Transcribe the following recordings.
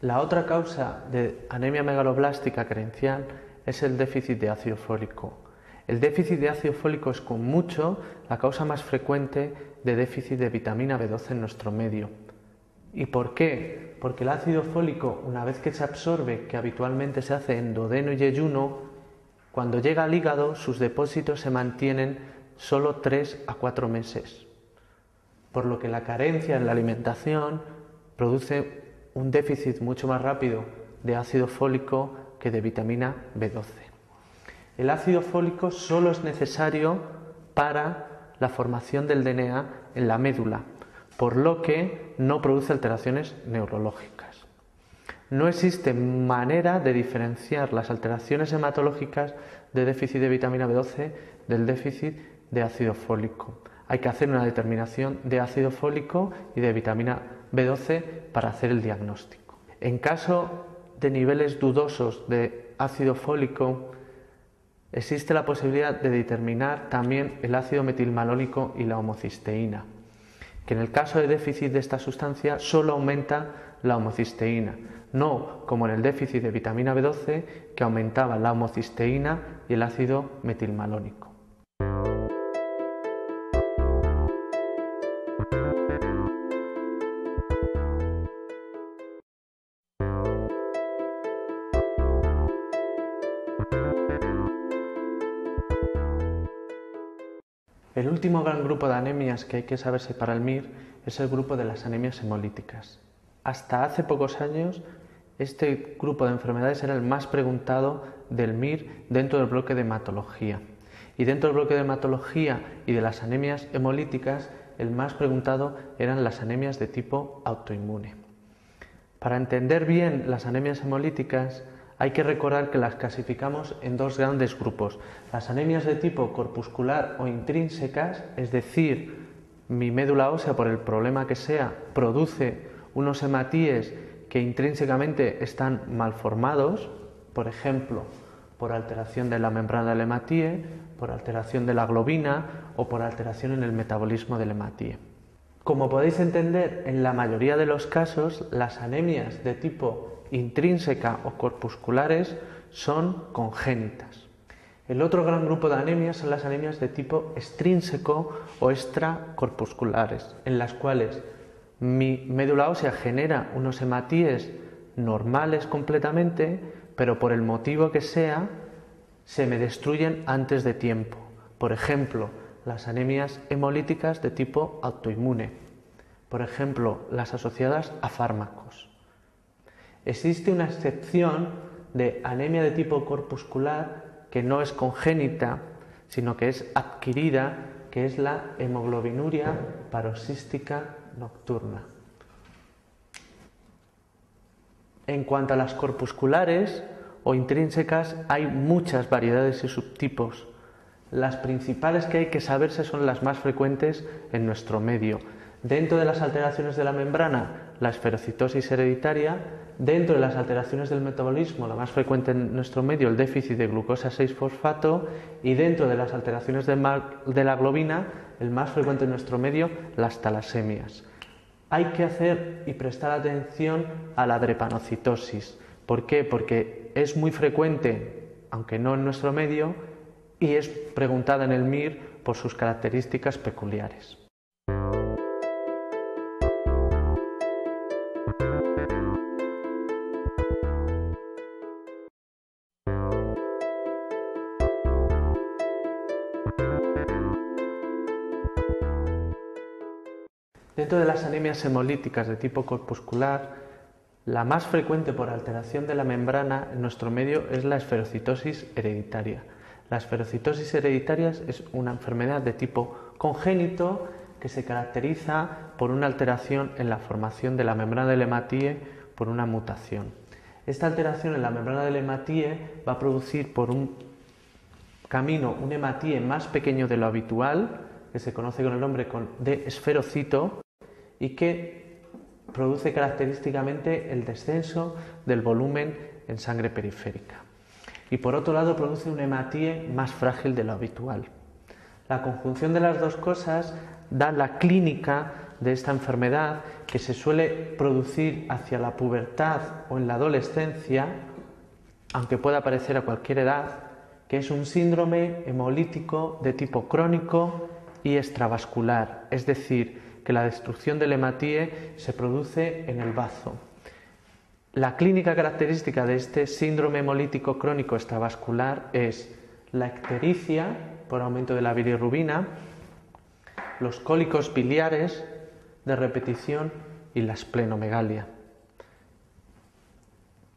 La otra causa de anemia megaloblástica querencial es el déficit de ácido fólico. El déficit de ácido fólico es con mucho la causa más frecuente de déficit de vitamina B12 en nuestro medio. ¿Y por qué? Porque el ácido fólico, una vez que se absorbe, que habitualmente se hace en duodeno y yeyuno, cuando llega al hígado sus depósitos se mantienen solo 3 a 4 meses. Por lo que la carencia en la alimentación produce un déficit mucho más rápido de ácido fólico que de vitamina B12. El ácido fólico solo es necesario para la formación del DNA en la médula, por lo que no produce alteraciones neurológicas. No existe manera de diferenciar las alteraciones hematológicas de déficit de vitamina B12 del déficit de ácido fólico. Hay que hacer una determinación de ácido fólico y de vitamina B12 para hacer el diagnóstico. En caso de niveles dudosos de ácido fólico, existe la posibilidad de determinar también el ácido metilmalónico y la homocisteína, que en el caso de déficit de esta sustancia solo aumenta la homocisteína, no como en el déficit de vitamina B12 que aumentaba la homocisteína y el ácido metilmalónico. El último gran grupo de anemias que hay que saberse para el MIR es el grupo de las anemias hemolíticas. Hasta hace pocos años este grupo de enfermedades era el más preguntado del MIR dentro del bloque de hematología. Y dentro del bloque de hematología y de las anemias hemolíticas, el más preguntado eran las anemias de tipo autoinmune. Para entender bien las anemias hemolíticas, hay que recordar que las clasificamos en dos grandes grupos. Las anemias de tipo corpuscular o intrínsecas, es decir, mi médula ósea, por el problema que sea, produce unos hematíes que intrínsecamente están mal formados, por ejemplo, por alteración de la membrana del hematíe, por alteración de la globina o por alteración en el metabolismo del hematíe. Como podéis entender, en la mayoría de los casos, las anemias de tipo intrínseca o corpusculares son congénitas. El otro gran grupo de anemias son las anemias de tipo extrínseco o extracorpusculares, en las cuales mi médula ósea genera unos hematíes normales completamente, pero por el motivo que sea, se me destruyen antes de tiempo. Por ejemplo, las anemias hemolíticas de tipo autoinmune, por ejemplo, las asociadas a fármacos. Existe una excepción de anemia de tipo corpuscular que no es congénita, sino que es adquirida, que es la hemoglobinuria paroxística nocturna. En cuanto a las corpusculares o intrínsecas, hay muchas variedades y subtipos. Las principales que hay que saberse son las más frecuentes en nuestro medio. Dentro de las alteraciones de la membrana, la esferocitosis hereditaria. Dentro de las alteraciones del metabolismo, la más frecuente en nuestro medio, el déficit de glucosa 6-fosfato. Y dentro de las alteraciones de la globina, el más frecuente en nuestro medio, las talasemias. Hay que hacer y prestar atención a la drepanocitosis. ¿Por qué? Porque es muy frecuente, aunque no en nuestro medio, y es preguntada en el MIR por sus características peculiares. Dentro de las anemias hemolíticas de tipo corpuscular, la más frecuente por alteración de la membrana en nuestro medio es la esferocitosis hereditaria. La esferocitosis hereditaria es una enfermedad de tipo congénito que se caracteriza por una alteración en la formación de la membrana del hematíe por una mutación. Esta alteración en la membrana del hematíe va a producir por un camino un hematíe más pequeño de lo habitual, que se conoce con el nombre de esferocito, y que produce característicamente el descenso del volumen en sangre periférica. Y por otro lado produce un hematíe más frágil de lo habitual. La conjunción de las dos cosas da la clínica de esta enfermedad, que se suele producir hacia la pubertad o en la adolescencia, aunque pueda aparecer a cualquier edad, que es un síndrome hemolítico de tipo crónico y extravascular, es decir, que la destrucción del hematíe se produce en el bazo. La clínica característica de este síndrome hemolítico crónico extravascular es la ictericia por aumento de la bilirrubina, los cólicos biliares de repetición y la esplenomegalia.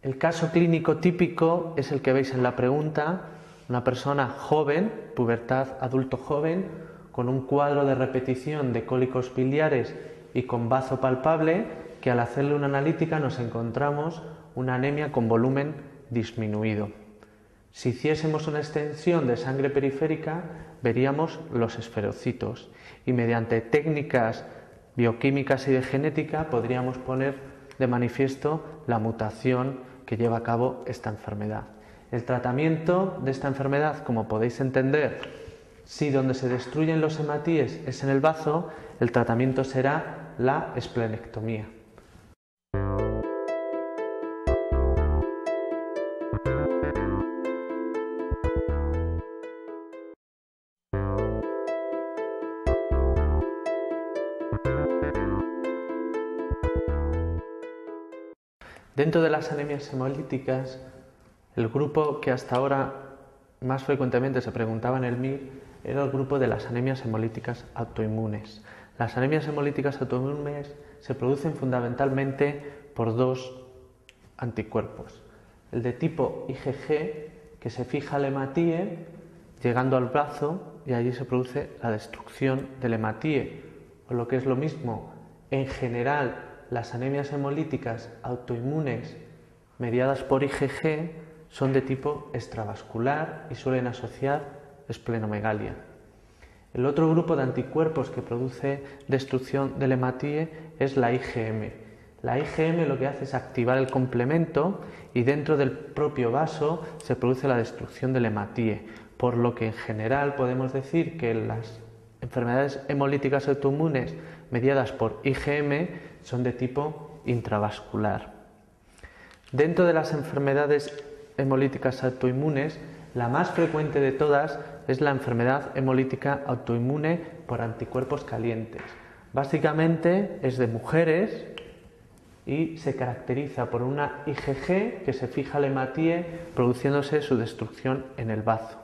El caso clínico típico es el que veis en la pregunta: una persona joven, pubertad, adulto joven, con un cuadro de repetición de cólicos biliares y con bazo palpable, que al hacerle una analítica nos encontramos una anemia con volumen disminuido. Si hiciésemos una extensión de sangre periférica, veríamos los esferocitos y mediante técnicas bioquímicas y de genética podríamos poner de manifiesto la mutación que lleva a cabo esta enfermedad. El tratamiento de esta enfermedad, como podéis entender, si donde se destruyen los hematíes es en el bazo, el tratamiento será la esplenectomía. Dentro de las anemias hemolíticas, el grupo que hasta ahora más frecuentemente se preguntaba en el MIR era el grupo de las anemias hemolíticas autoinmunes. Las anemias hemolíticas autoinmunes se producen fundamentalmente por dos anticuerpos. El de tipo IgG, que se fija al hematíe llegando al brazo y allí se produce la destrucción del hematíe. O lo que es lo mismo, en general, las anemias hemolíticas autoinmunes mediadas por IgG son de tipo extravascular y suelen asociar esplenomegalia. El otro grupo de anticuerpos que produce destrucción del hematíe es la IgM. La IgM lo que hace es activar el complemento y dentro del propio vaso se produce la destrucción del hematíe, por lo que en general podemos decir que las enfermedades hemolíticas autoinmunes mediadas por IgM son de tipo intravascular. Dentro de las enfermedades hemolíticas autoinmunes, la más frecuente de todas es la enfermedad hemolítica autoinmune por anticuerpos calientes. Básicamente es de mujeres y se caracteriza por una IgG que se fija al hematíe produciéndose su destrucción en el bazo.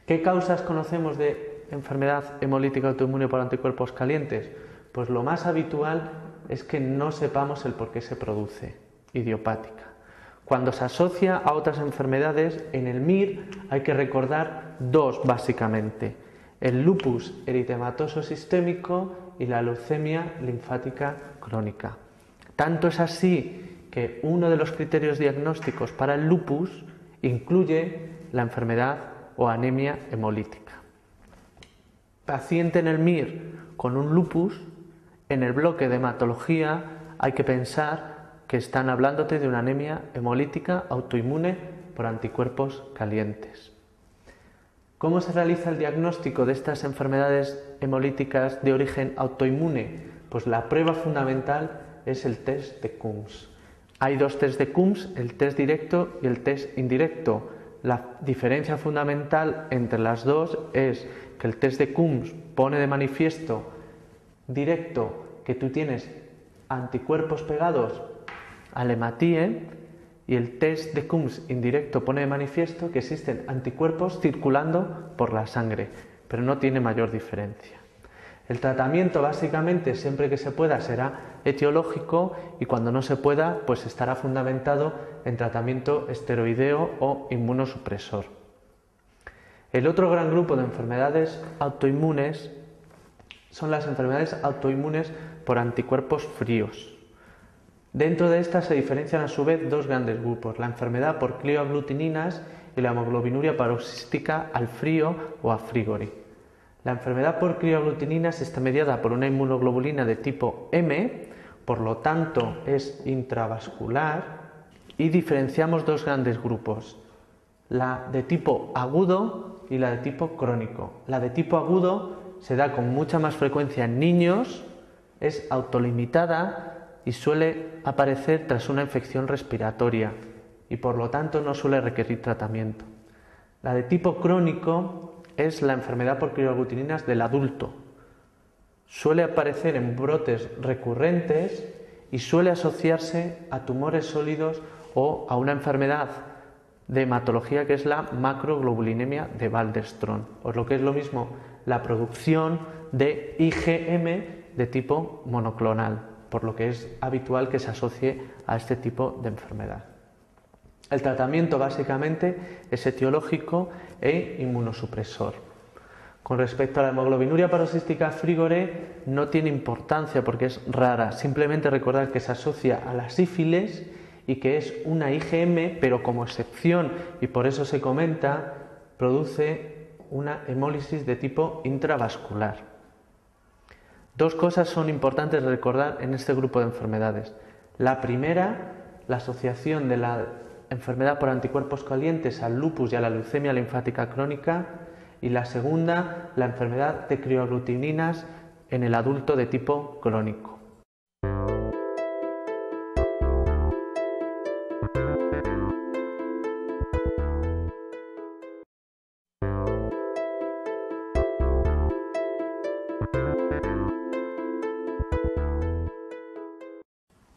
¿Qué causas conocemos de enfermedad hemolítica autoinmune por anticuerpos calientes? Pues lo más habitual es que no sepamos el por qué se produce, idiopática. Cuando se asocia a otras enfermedades, en el MIR hay que recordar dos básicamente: el lupus eritematoso sistémico y la leucemia linfática crónica. Tanto es así que uno de los criterios diagnósticos para el lupus incluye la enfermedad o anemia hemolítica. Paciente en el MIR con un lupus, en el bloque de hematología hay que pensar que están hablándote de una anemia hemolítica autoinmune por anticuerpos calientes. ¿Cómo se realiza el diagnóstico de estas enfermedades hemolíticas de origen autoinmune? Pues la prueba fundamental es el test de Coombs. Hay dos test de Coombs, el test directo y el test indirecto. La diferencia fundamental entre las dos es que el test de Coombs pone de manifiesto directo que tú tienes anticuerpos pegados al hematíe y el test de Coombs indirecto pone de manifiesto que existen anticuerpos circulando por la sangre, pero no tiene mayor diferencia. El tratamiento básicamente siempre que se pueda será etiológico y cuando no se pueda pues estará fundamentado en tratamiento esteroideo o inmunosupresor. El otro gran grupo de enfermedades autoinmunes son las enfermedades autoinmunes por anticuerpos fríos. Dentro de estas se diferencian a su vez dos grandes grupos: la enfermedad por clioaglutininas y la hemoglobinuria paroxística al frío o a frigori. La enfermedad por clioaglutininas está mediada por una inmunoglobulina de tipo M, por lo tanto es intravascular, y diferenciamos dos grandes grupos: la de tipo agudo y la de tipo crónico. La de tipo agudo se da con mucha más frecuencia en niños, es autolimitada y suele aparecer tras una infección respiratoria y por lo tanto no suele requerir tratamiento. La de tipo crónico es la enfermedad por crioaglutininas del adulto. Suele aparecer en brotes recurrentes y suele asociarse a tumores sólidos o a una enfermedad de hematología que es la macroglobulinemia de Waldenström, o lo que es lo mismo, la producción de IgM de tipo monoclonal, por lo que es habitual que se asocie a este tipo de enfermedad. El tratamiento básicamente es etiológico e inmunosupresor. Con respecto a la hemoglobinuria paroxística frigore no tiene importancia porque es rara, simplemente recordar que se asocia a la sífilis y que es una IgM, pero como excepción, y por eso se comenta, produce una hemólisis de tipo intravascular. Dos cosas son importantes de recordar en este grupo de enfermedades. La primera, la asociación de la enfermedad por anticuerpos calientes al lupus y a la leucemia linfática crónica, y la segunda, la enfermedad de crioaglutininas en el adulto de tipo crónico.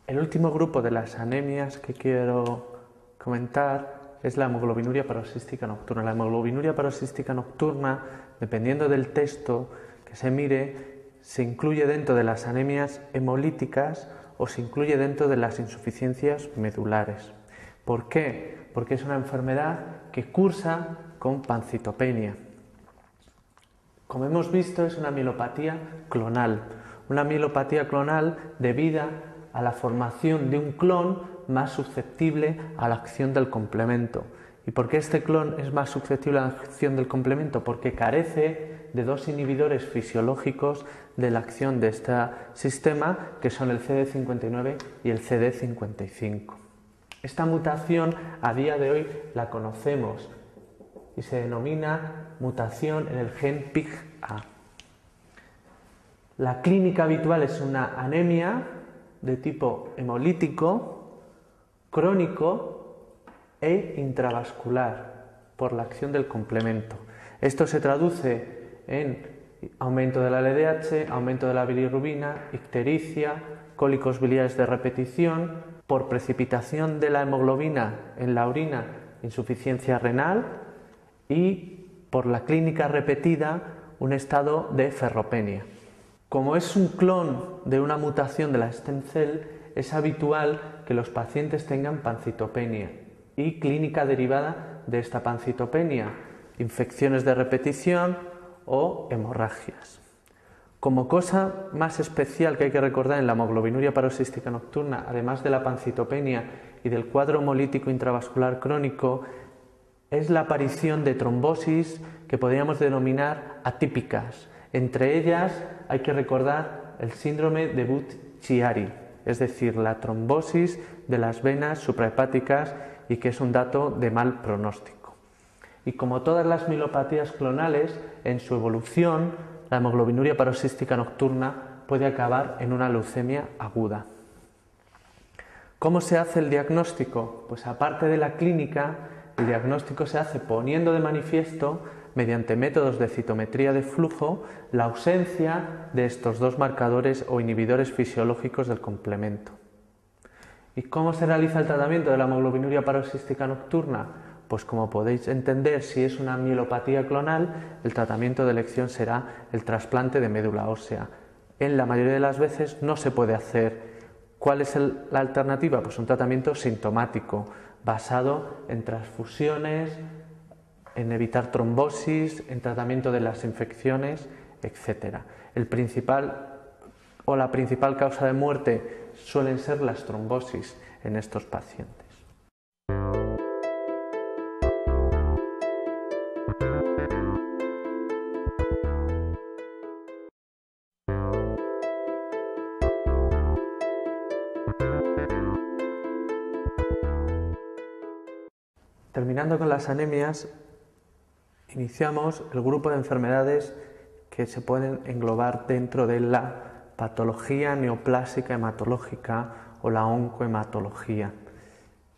El último grupo de las anemias que quiero comentar es la hemoglobinuria paroxística nocturna. La hemoglobinuria paroxística nocturna, dependiendo del texto que se mire, se incluye dentro de las anemias hemolíticas o se incluye dentro de las insuficiencias medulares. ¿Por qué? Porque es una enfermedad que cursa con pancitopenia. Como hemos visto, es una mielopatía clonal. Una mielopatía clonal debida a la formación de un clon más susceptible a la acción del complemento. ¿Y por qué este clon es más susceptible a la acción del complemento? Porque carece de dos inhibidores fisiológicos de la acción de este sistema, que son el CD59 y el CD55. Esta mutación a día de hoy la conocemos y se denomina mutación en el gen PIGA. La clínica habitual es una anemia de tipo hemolítico, crónico e intravascular por la acción del complemento. Esto se traduce en aumento de la LDH, aumento de la bilirrubina, ictericia, cólicos biliares de repetición, por precipitación de la hemoglobina en la orina, insuficiencia renal y por la clínica repetida un estado de ferropenia. Como es un clon de una mutación de la stem cell, es habitual que los pacientes tengan pancitopenia y clínica derivada de esta pancitopenia, infecciones de repetición o hemorragias. Como cosa más especial que hay que recordar en la hemoglobinuria paroxística nocturna, además de la pancitopenia y del cuadro hemolítico intravascular crónico, es la aparición de trombosis que podríamos denominar atípicas. Entre ellas hay que recordar el síndrome de Budd-Chiari, es decir, la trombosis de las venas suprahepáticas y que es un dato de mal pronóstico. Y como todas las mielopatías clonales, en su evolución, la hemoglobinuria paroxística nocturna puede acabar en una leucemia aguda. ¿Cómo se hace el diagnóstico? Pues aparte de la clínica, el diagnóstico se hace poniendo de manifiesto, mediante métodos de citometría de flujo, la ausencia de estos dos marcadores o inhibidores fisiológicos del complemento. ¿Y cómo se realiza el tratamiento de la hemoglobinuria paroxística nocturna? Pues como podéis entender, si es una mielopatía clonal, el tratamiento de elección será el trasplante de médula ósea. En la mayoría de las veces no se puede hacer. ¿Cuál es la alternativa? Pues un tratamiento sintomático, basado en transfusiones, en evitar trombosis, en tratamiento de las infecciones, etc. La principal causa de muerte suelen ser las trombosis en estos pacientes. Terminando con las anemias, iniciamos el grupo de enfermedades que se pueden englobar dentro de la patología neoplásica hematológica o la oncohematología.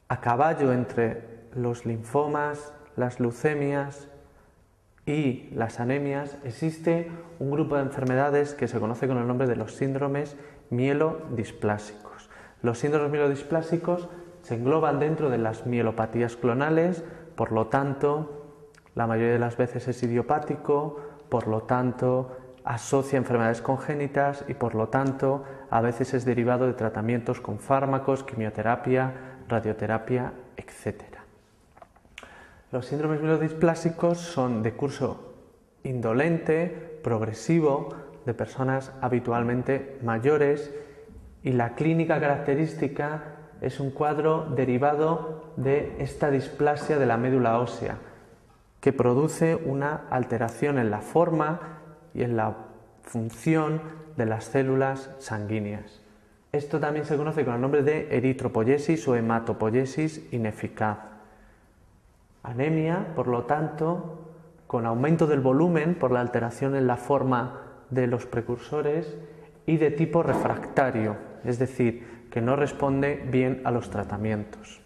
A caballo entre los linfomas, las leucemias y las anemias existe un grupo de enfermedades que se conoce con el nombre de los síndromes mielodisplásicos. Los síndromes mielodisplásicos se engloban dentro de las mielopatías clonales, por lo tanto, la mayoría de las veces es idiopático, por lo tanto, asocia enfermedades congénitas y, por lo tanto, a veces es derivado de tratamientos con fármacos, quimioterapia, radioterapia, etc. Los síndromes mielodisplásicos son de curso indolente, progresivo, de personas habitualmente mayores, y la clínica característica es un cuadro derivado de esta displasia de la médula ósea, que produce una alteración en la forma y en la función de las células sanguíneas. Esto también se conoce con el nombre de eritropoyesis o hematopoyesis ineficaz. Anemia, por lo tanto, con aumento del volumen por la alteración en la forma de los precursores y de tipo refractario, es decir, que no responde bien a los tratamientos.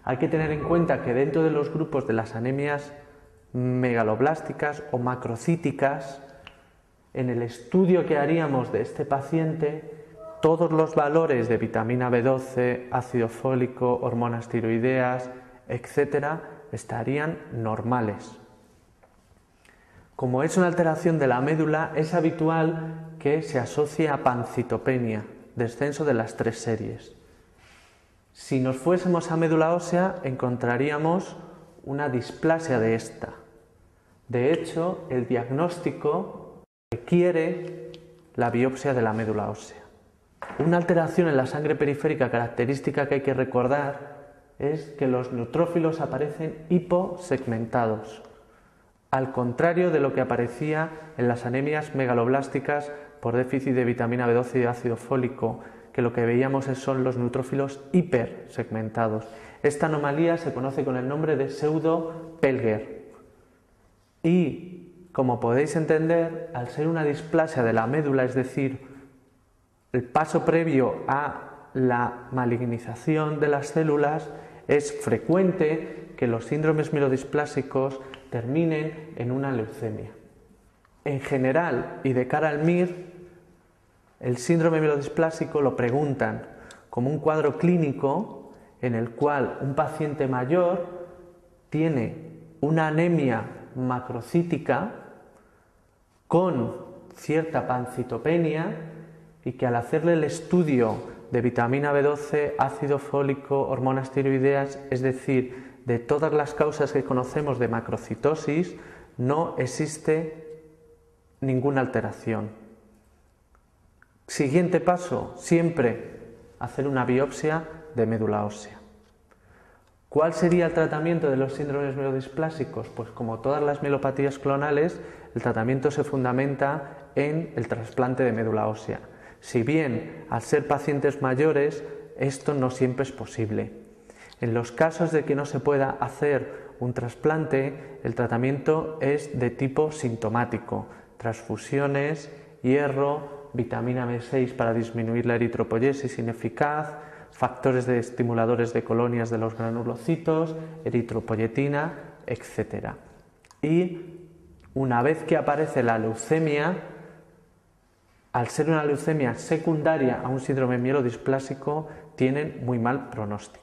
Hay que tener en cuenta que dentro de los grupos de las anemias megaloblásticas o macrocíticas, en el estudio que haríamos de este paciente, todos los valores de vitamina B12, ácido fólico, hormonas tiroideas, etc., estarían normales. Como es una alteración de la médula, es habitual que se asocie a pancitopenia, descenso de las 3 series. Si nos fuésemos a médula ósea, encontraríamos una displasia de esta. De hecho, el diagnóstico requiere la biopsia de la médula ósea. Una alteración en la sangre periférica característica que hay que recordar es que los neutrófilos aparecen hiposegmentados, al contrario de lo que aparecía en las anemias megaloblásticas por déficit de vitamina B12 y de ácido fólico, que lo que veíamos son los neutrófilos hipersegmentados. Esta anomalía se conoce con el nombre de pseudo-Pelger. Y, como podéis entender, al ser una displasia de la médula, es decir, el paso previo a la malignización de las células, es frecuente que los síndromes mielodisplásicos terminen en una leucemia. En general, y de cara al MIR, el síndrome mielodisplásico lo preguntan como un cuadro clínico en el cual un paciente mayor tiene una anemia macrocítica con cierta pancitopenia y que al hacerle el estudio de vitamina B12, ácido fólico, hormonas tiroideas, es decir, de todas las causas que conocemos de macrocitosis, no existe ninguna alteración. Siguiente paso, siempre hacer una biopsia de médula ósea. ¿Cuál sería el tratamiento de los síndromes mielodisplásicos? Pues como todas las mielopatías clonales, el tratamiento se fundamenta en el trasplante de médula ósea. Si bien, al ser pacientes mayores, esto no siempre es posible. En los casos de que no se pueda hacer un trasplante, el tratamiento es de tipo sintomático: transfusiones, hierro, vitamina B6 para disminuir la eritropoyesis ineficaz, factores de estimuladores de colonias de los granulocitos, eritropoyetina, etc. Y una vez que aparece la leucemia, al ser una leucemia secundaria a un síndrome mielodisplásico, tienen muy mal pronóstico.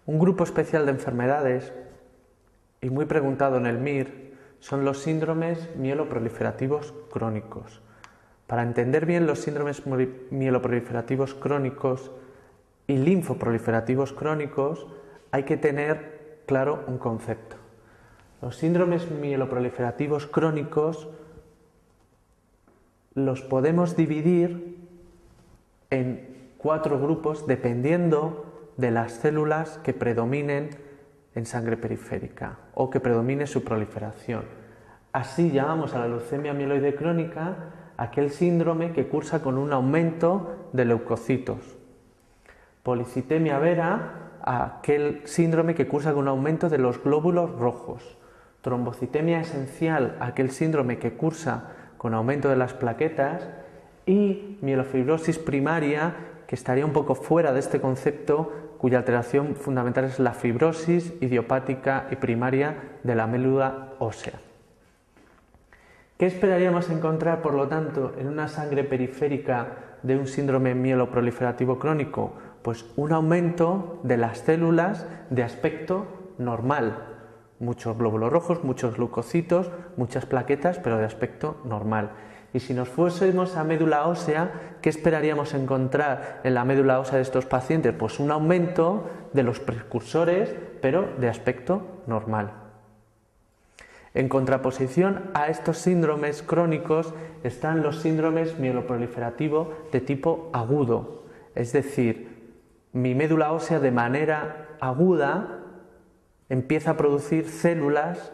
Un grupo especial de enfermedades, y muy preguntado en el MIR, son los síndromes mieloproliferativos crónicos. Para entender bien los síndromes mieloproliferativos crónicos y linfoproliferativos crónicos, hay que tener claro un concepto. Los síndromes mieloproliferativos crónicos los podemos dividir en 4 grupos dependiendo de las células que predominen en sangre periférica o que predomine su proliferación. Así llamamos a la leucemia mieloide crónica aquel síndrome que cursa con un aumento de leucocitos. Policitemia vera, aquel síndrome que cursa con un aumento de los glóbulos rojos. Trombocitemia esencial, aquel síndrome que cursa con aumento de las plaquetas. Y mielofibrosis primaria, que estaría un poco fuera de este concepto, cuya alteración fundamental es la fibrosis idiopática y primaria de la médula ósea. ¿Qué esperaríamos encontrar, por lo tanto, en una sangre periférica de un síndrome mieloproliferativo crónico? Pues un aumento de las células de aspecto normal. Muchos glóbulos rojos, muchos leucocitos, muchas plaquetas, pero de aspecto normal. Y si nos fuésemos a médula ósea, ¿qué esperaríamos encontrar en la médula ósea de estos pacientes? Pues un aumento de los precursores, pero de aspecto normal. En contraposición a estos síndromes crónicos están los síndromes mieloproliferativo de tipo agudo, es decir, mi médula ósea de manera aguda empieza a producir células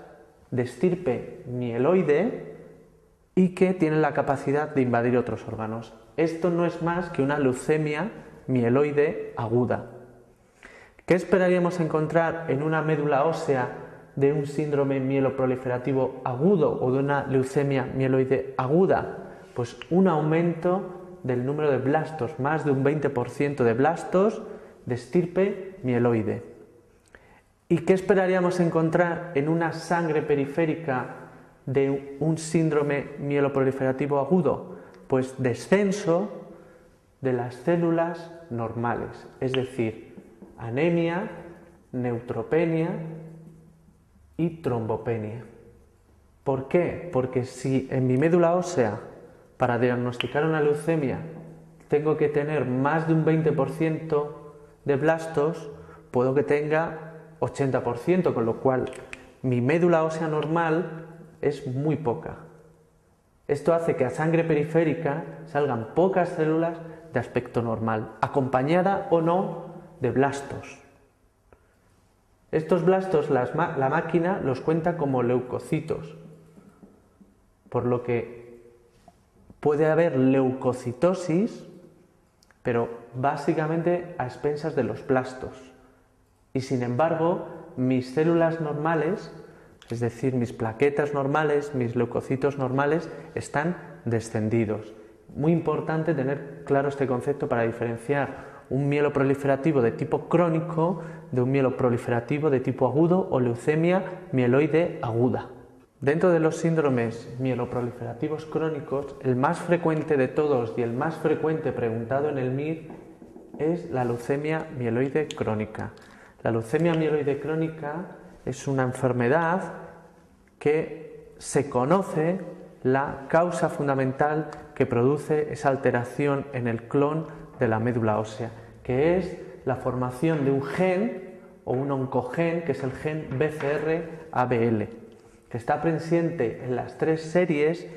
de estirpe mieloide y que tienen la capacidad de invadir otros órganos. Esto no es más que una leucemia mieloide aguda. ¿Qué esperaríamos encontrar en una médula ósea de un síndrome mieloproliferativo agudo o de una leucemia mieloide aguda? Pues un aumento del número de blastos, más de un 20% de blastos de estirpe mieloide. ¿Y qué esperaríamos encontrar en una sangre periférica de un síndrome mieloproliferativo agudo? Pues descenso de las células normales, es decir, anemia, neutropenia y trombopenia. ¿Por qué? Porque si en mi médula ósea, para diagnosticar una leucemia, tengo que tener más de un 20% de blastos, puedo que tenga 80%, con lo cual mi médula ósea normal es muy poca. Esto hace que a sangre periférica salgan pocas células de aspecto normal, acompañada o no de blastos. Estos blastos la máquina los cuenta como leucocitos, por lo que puede haber leucocitosis, pero básicamente a expensas de los blastos. Y sin embargo, mis células normales, es decir, mis plaquetas normales, mis leucocitos normales, están descendidos. Muy importante tener claro este concepto para diferenciar un mieloproliferativo de tipo crónico de un mieloproliferativo de tipo agudo o leucemia mieloide aguda. Dentro de los síndromes mieloproliferativos crónicos, el más frecuente de todos y el más frecuente preguntado en el MIR es la leucemia mieloide crónica. La leucemia mieloide crónica es una enfermedad que se conoce la causa fundamental que produce esa alteración en el clon de la médula ósea, que es la formación de un gen o un oncogen, que es el gen BCR-ABL, que está presente en las 3 series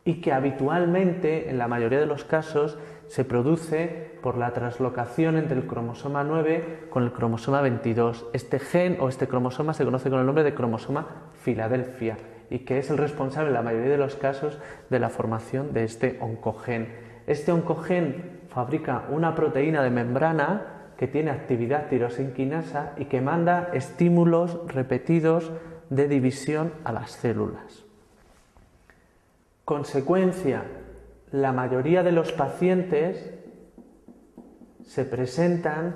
y que habitualmente, en la mayoría de los casos, se produce por la translocación entre el cromosoma 9 con el cromosoma 22. Este gen o este cromosoma se conoce con el nombre de cromosoma Filadelfia y que es el responsable en la mayoría de los casos de la formación de este oncogen. Este oncogen fabrica una proteína de membrana que tiene actividad tirosinquinasa y que manda estímulos repetidos de división a las células. Consecuencia, la mayoría de los pacientes se presentan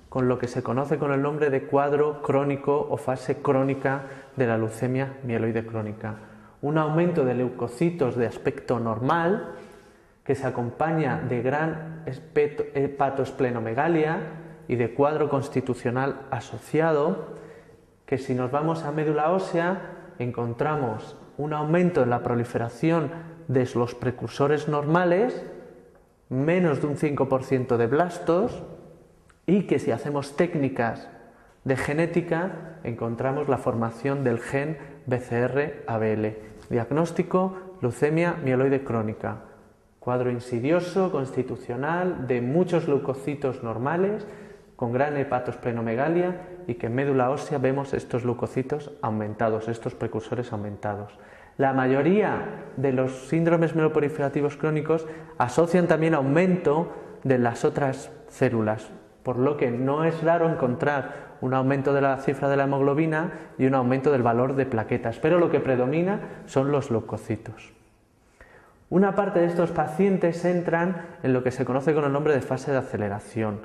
con lo que se conoce con el nombre de cuadro crónico o fase crónica de la leucemia mieloide crónica. Un aumento de leucocitos de aspecto normal que se acompaña de gran hepatoesplenomegalia y de cuadro constitucional asociado, que si nos vamos a médula ósea encontramos un aumento en la proliferación de los precursores normales, menos de un 5% de blastos, y que si hacemos técnicas de genética encontramos la formación del gen BCR-ABL. Diagnóstico: leucemia mieloide crónica. Cuadro insidioso, constitucional, de muchos leucocitos normales, con gran hepatoesplenomegalia y que en médula ósea vemos estos leucocitos aumentados, estos precursores aumentados. La mayoría de los síndromes mieloproliferativos crónicos asocian también aumento de las otras células, por lo que no es raro encontrar un aumento de la cifra de la hemoglobina y un aumento del valor de plaquetas, pero lo que predomina son los leucocitos. Una parte de estos pacientes entran en lo que se conoce con el nombre de fase de aceleración,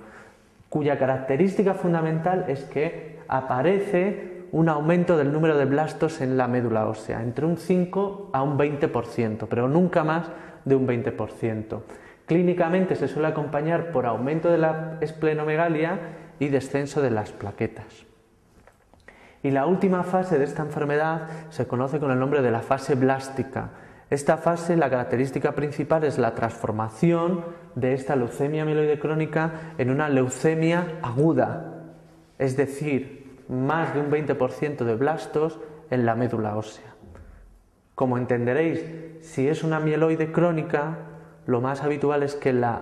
cuya característica fundamental es que aparece un aumento del número de blastos en la médula ósea, entre un 5 a un 20%, pero nunca más de un 20%. Clínicamente se suele acompañar por aumento de la esplenomegalia y descenso de las plaquetas. Y la última fase de esta enfermedad se conoce con el nombre de la fase blástica. Esta fase, la característica principal es la transformación de esta leucemia mieloide crónica en una leucemia aguda, es decir, más de un 20% de blastos en la médula ósea. Como entenderéis, si es una mieloide crónica, lo más habitual es que la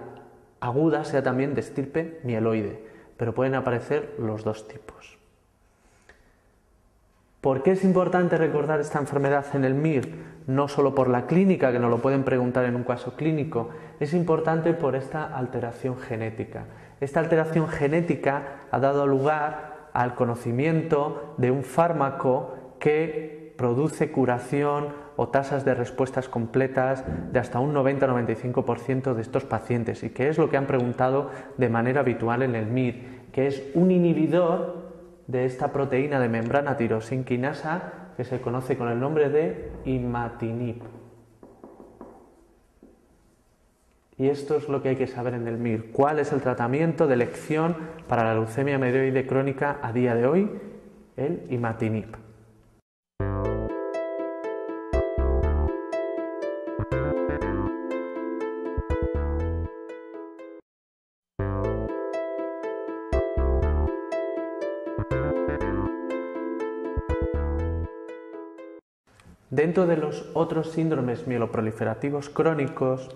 aguda sea también de estirpe mieloide, pero pueden aparecer los dos tipos. ¿Por qué es importante recordar esta enfermedad en el MIR? No solo por la clínica, que nos lo pueden preguntar en un caso clínico, es importante por esta alteración genética. Esta alteración genética ha dado lugar al conocimiento de un fármaco que produce curación o tasas de respuestas completas de hasta un 90-95% de estos pacientes, y que es lo que han preguntado de manera habitual en el MIR, que es un inhibidor de esta proteína de membrana tirosinquinasa que se conoce con el nombre de imatinib. Y esto es lo que hay que saber en el MIR. ¿Cuál es el tratamiento de elección para la leucemia mieloide crónica a día de hoy? El imatinib. Dentro de los otros síndromes mieloproliferativos crónicos,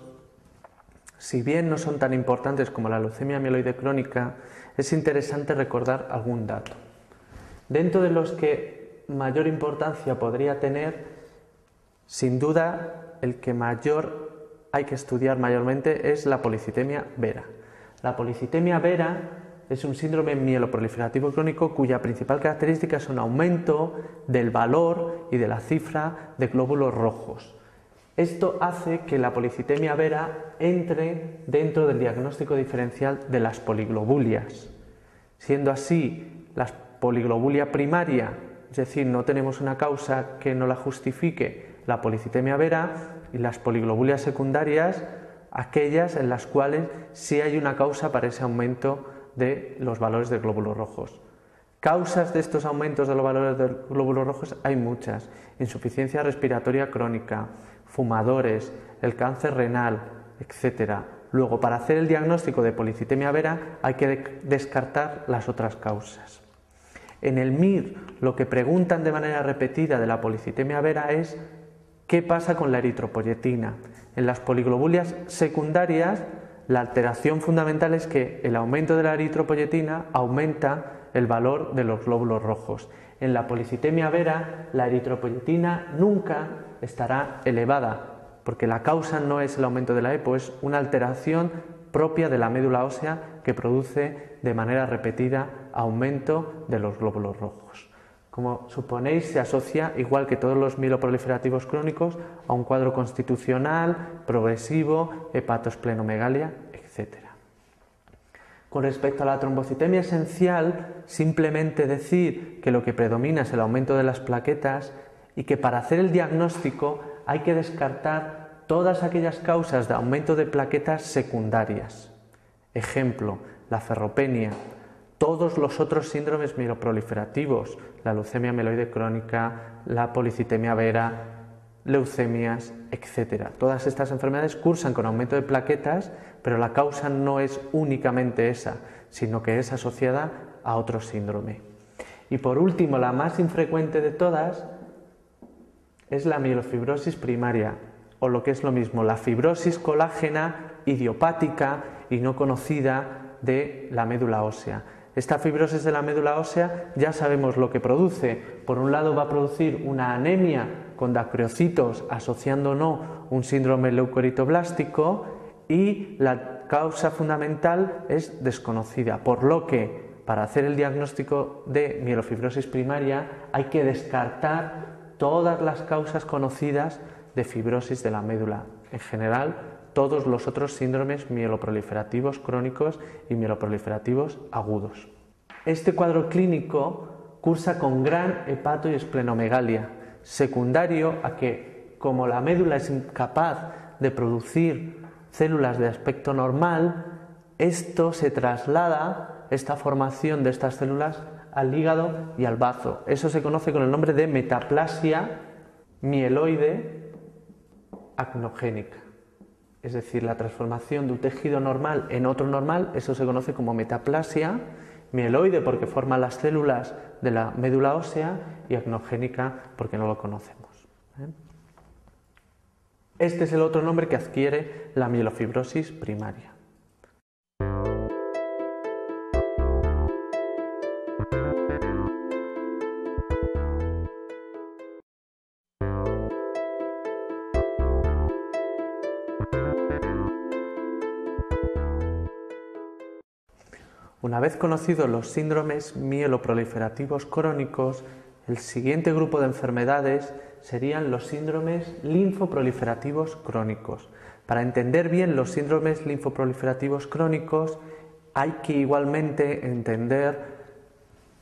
si bien no son tan importantes como la leucemia mieloide crónica, es interesante recordar algún dato. Dentro de los que mayor importancia podría tener, sin duda, el que hay que estudiar mayormente es la policitemia vera. La policitemia vera es un síndrome mieloproliferativo crónico cuya principal característica es un aumento del valor y de la cifra de glóbulos rojos. Esto hace que la policitemia vera entre dentro del diagnóstico diferencial de las poliglobulias. Siendo así, la poliglobulia primaria, es decir, no tenemos una causa que no la justifique, la policitemia vera, y las poliglobulias secundarias, aquellas en las cuales sí hay una causa para ese aumento de los valores de glóbulos rojos. Causas de estos aumentos de los valores de glóbulos rojos hay muchas: insuficiencia respiratoria crónica, fumadores, el cáncer renal, etc. Luego, para hacer el diagnóstico de policitemia vera hay que descartar las otras causas. En el MIR lo que preguntan de manera repetida de la policitemia vera es ¿qué pasa con la eritropoyetina? En las poliglobulias secundarias, la alteración fundamental es que el aumento de la eritropoyetina aumenta el valor de los glóbulos rojos. En la policitemia vera, la eritropoyetina nunca estará elevada, porque la causa no es el aumento de la EPO, es una alteración propia de la médula ósea que produce de manera repetida aumento de los glóbulos rojos. Como suponéis, se asocia, igual que todos los mieloproliferativos crónicos, a un cuadro constitucional, progresivo, hepatoesplenomegalia, etc. Con respecto a la trombocitemia esencial, simplemente decir que lo que predomina es el aumento de las plaquetas y que para hacer el diagnóstico hay que descartar todas aquellas causas de aumento de plaquetas secundarias. Ejemplo, la ferropenia. Todos los otros síndromes mieloproliferativos, la leucemia mieloide crónica, la policitemia vera, leucemias, etc. Todas estas enfermedades cursan con aumento de plaquetas, pero la causa no es únicamente esa, sino que es asociada a otro síndrome. Y por último, la más infrecuente de todas es la mielofibrosis primaria, o lo que es lo mismo, la fibrosis colágena idiopática y no conocida de la médula ósea. Esta fibrosis de la médula ósea ya sabemos lo que produce. Por un lado va a producir una anemia con dacreocitos asociando o no un síndrome leucoritoblástico y la causa fundamental es desconocida, por lo que para hacer el diagnóstico de mielofibrosis primaria hay que descartar todas las causas conocidas de fibrosis de la médula. En general, todos los otros síndromes mieloproliferativos crónicos y mieloproliferativos agudos. Este cuadro clínico cursa con gran hepato y esplenomegalia, secundario a que, como la médula es incapaz de producir células de aspecto normal, esto se traslada, esta formación de estas células, al hígado y al bazo. Eso se conoce con el nombre de metaplasia mieloide acnogénica. Es decir, la transformación de un tejido normal en otro normal, eso se conoce como metaplasia mieloide porque forma las células de la médula ósea y acnogénica porque no lo conocemos. Este es el otro nombre que adquiere la mielofibrosis primaria. Una vez conocidos los síndromes mieloproliferativos crónicos, el siguiente grupo de enfermedades serían los síndromes linfoproliferativos crónicos. Para entender bien los síndromes linfoproliferativos crónicos hay que igualmente entender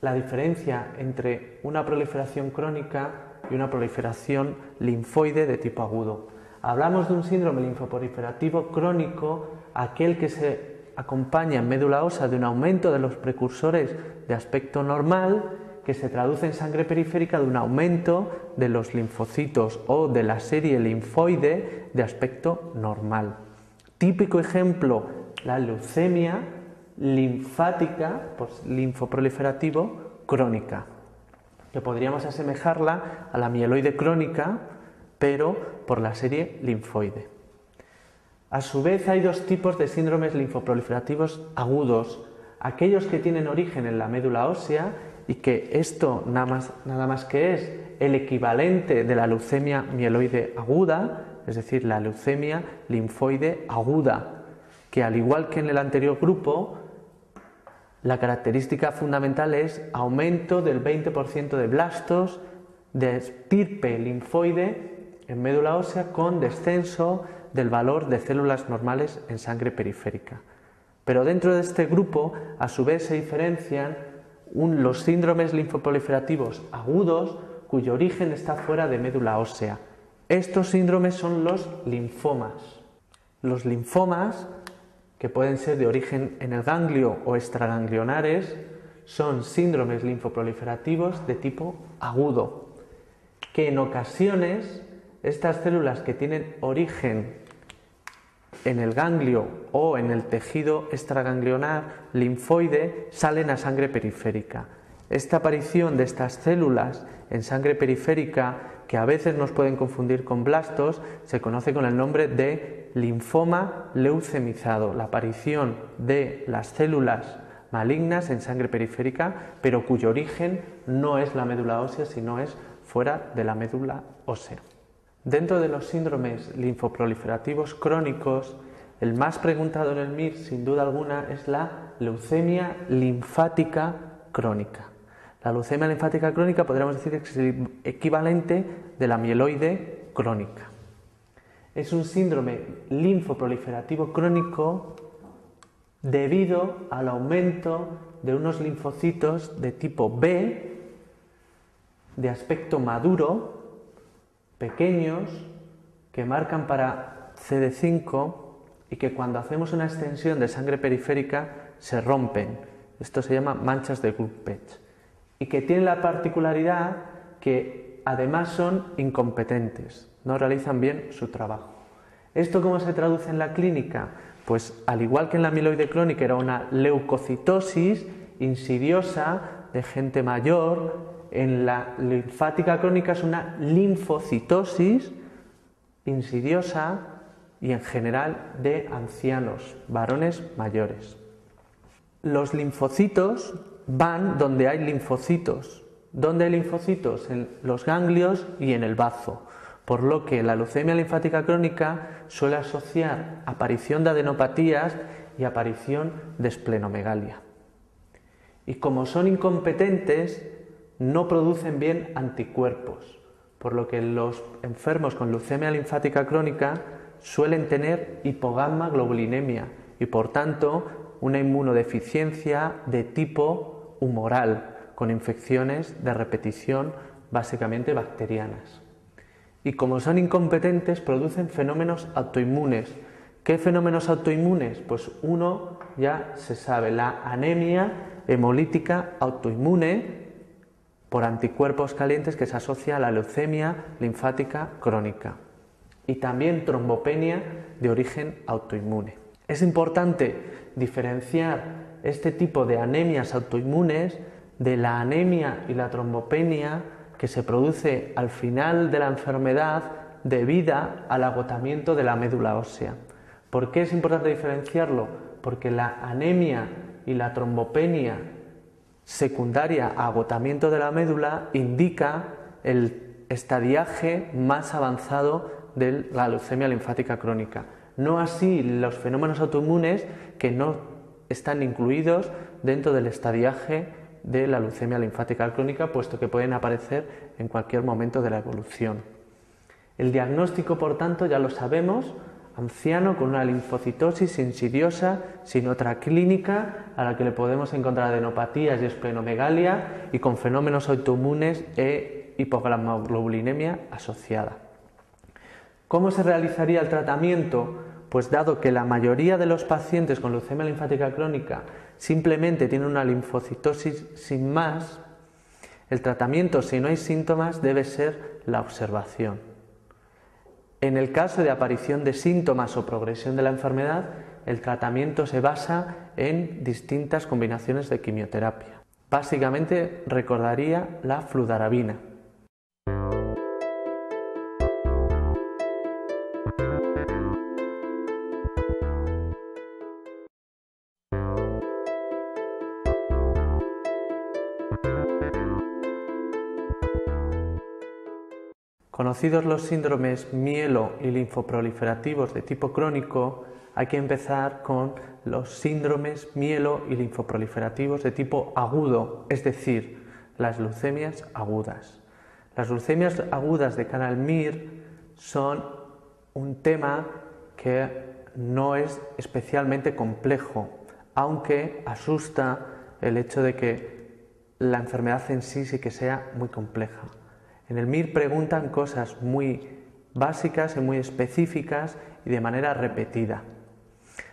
la diferencia entre una proliferación crónica y una proliferación linfoide de tipo agudo. Hablamos de un síndrome linfoproliferativo crónico, aquel que se acompaña en médula ósea de un aumento de los precursores de aspecto normal, que se traduce en sangre periférica de un aumento de los linfocitos o de la serie linfoide de aspecto normal. Típico ejemplo, la leucemia linfática, pues linfoproliferativo crónica, que podríamos asemejarla a la mieloide crónica, pero por la serie linfoide. A su vez hay dos tipos de síndromes linfoproliferativos agudos, aquellos que tienen origen en la médula ósea y que esto nada más que es el equivalente de la leucemia mieloide aguda, es decir, la leucemia linfoide aguda, que al igual que en el anterior grupo, la característica fundamental es aumento del 20% de blastos de estirpe linfoide en médula ósea con descenso del valor de células normales en sangre periférica. Pero dentro de este grupo, a su vez, se diferencian los síndromes linfoproliferativos agudos cuyo origen está fuera de médula ósea. Estos síndromes son los linfomas. Los linfomas, que pueden ser de origen en el ganglio o extraganglionares, son síndromes linfoproliferativos de tipo agudo, que en ocasiones estas células que tienen origen en el ganglio o en el tejido extraganglionar linfoide salen a sangre periférica. Esta aparición de estas células en sangre periférica, que a veces nos pueden confundir con blastos, se conoce con el nombre de linfoma leucemizado, la aparición de las células malignas en sangre periférica, pero cuyo origen no es la médula ósea, sino es fuera de la médula ósea. Dentro de los síndromes linfoproliferativos crónicos, el más preguntado en el MIR, sin duda alguna, es la leucemia linfática crónica. La leucemia linfática crónica podríamos decir que es el equivalente de la mieloide crónica. Es un síndrome linfoproliferativo crónico debido al aumento de unos linfocitos de tipo B, de aspecto maduro, pequeños, que marcan para CD5 y que cuando hacemos una extensión de sangre periférica se rompen. Esto se llama manchas de Gutpech y que tienen la particularidad que además son incompetentes, no realizan bien su trabajo. ¿Esto cómo se traduce en la clínica? Pues al igual que en la mieloide crónica era una leucocitosis insidiosa de gente mayor, en la linfática crónica es una linfocitosis insidiosa y en general de ancianos, varones mayores. Los linfocitos van donde hay linfocitos. ¿Dónde hay linfocitos? En los ganglios y en el bazo. Por lo que la leucemia linfática crónica suele asociar aparición de adenopatías y aparición de esplenomegalia. Y como son incompetentes, no producen bien anticuerpos, por lo que los enfermos con leucemia linfática crónica suelen tener hipogamma-globulinemia y por tanto una inmunodeficiencia de tipo humoral, con infecciones de repetición básicamente bacterianas. Y como son incompetentes, producen fenómenos autoinmunes. ¿Qué fenómenos autoinmunes? Pues uno ya se sabe, la anemia hemolítica autoinmune por anticuerpos calientes que se asocia a la leucemia linfática crónica. Y también trombopenia de origen autoinmune. Es importante diferenciar este tipo de anemias autoinmunes de la anemia y la trombopenia que se produce al final de la enfermedad debida al agotamiento de la médula ósea. ¿Por qué es importante diferenciarlo? Porque la anemia y la trombopenia secundaria a agotamiento de la médula indica el estadiaje más avanzado de la leucemia linfática crónica. No así los fenómenos autoinmunes que no están incluidos dentro del estadiaje de la leucemia linfática crónica, puesto que pueden aparecer en cualquier momento de la evolución. El diagnóstico, por tanto, ya lo sabemos, anciano con una linfocitosis insidiosa, sin otra clínica, a la que le podemos encontrar adenopatías y esplenomegalia y con fenómenos autoinmunes e hipogamma-globulinemia asociada. ¿Cómo se realizaría el tratamiento? Pues dado que la mayoría de los pacientes con leucemia linfática crónica simplemente tienen una linfocitosis sin más, el tratamiento, si no hay síntomas, debe ser la observación. En el caso de aparición de síntomas o progresión de la enfermedad, el tratamiento se basa en distintas combinaciones de quimioterapia. Básicamente recordaría la fludarabina. Conocidos los síndromes mielo y linfoproliferativos de tipo crónico, hay que empezar con los síndromes mielo y linfoproliferativos de tipo agudo, es decir, las leucemias agudas. Las leucemias agudas de canal MIR son un tema que no es especialmente complejo, aunque asusta el hecho de que la enfermedad en sí que sea muy compleja. En el MIR preguntan cosas muy básicas y muy específicas y de manera repetida.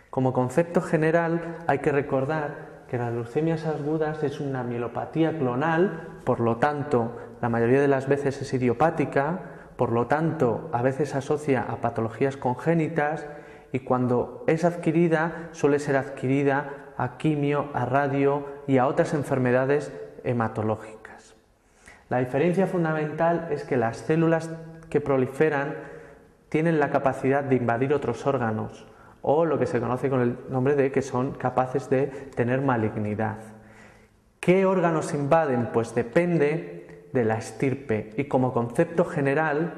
Como concepto general hay que recordar que las leucemias agudas es una mielopatía clonal, por lo tanto la mayoría de las veces es idiopática, por lo tanto a veces se asocia a patologías congénitas y cuando es adquirida suele ser adquirida a quimio, a radio y a otras enfermedades hematológicas. La diferencia fundamental es que las células que proliferan tienen la capacidad de invadir otros órganos o lo que se conoce con el nombre de que son capaces de tener malignidad. ¿Qué órganos invaden? Pues depende de la estirpe y como concepto general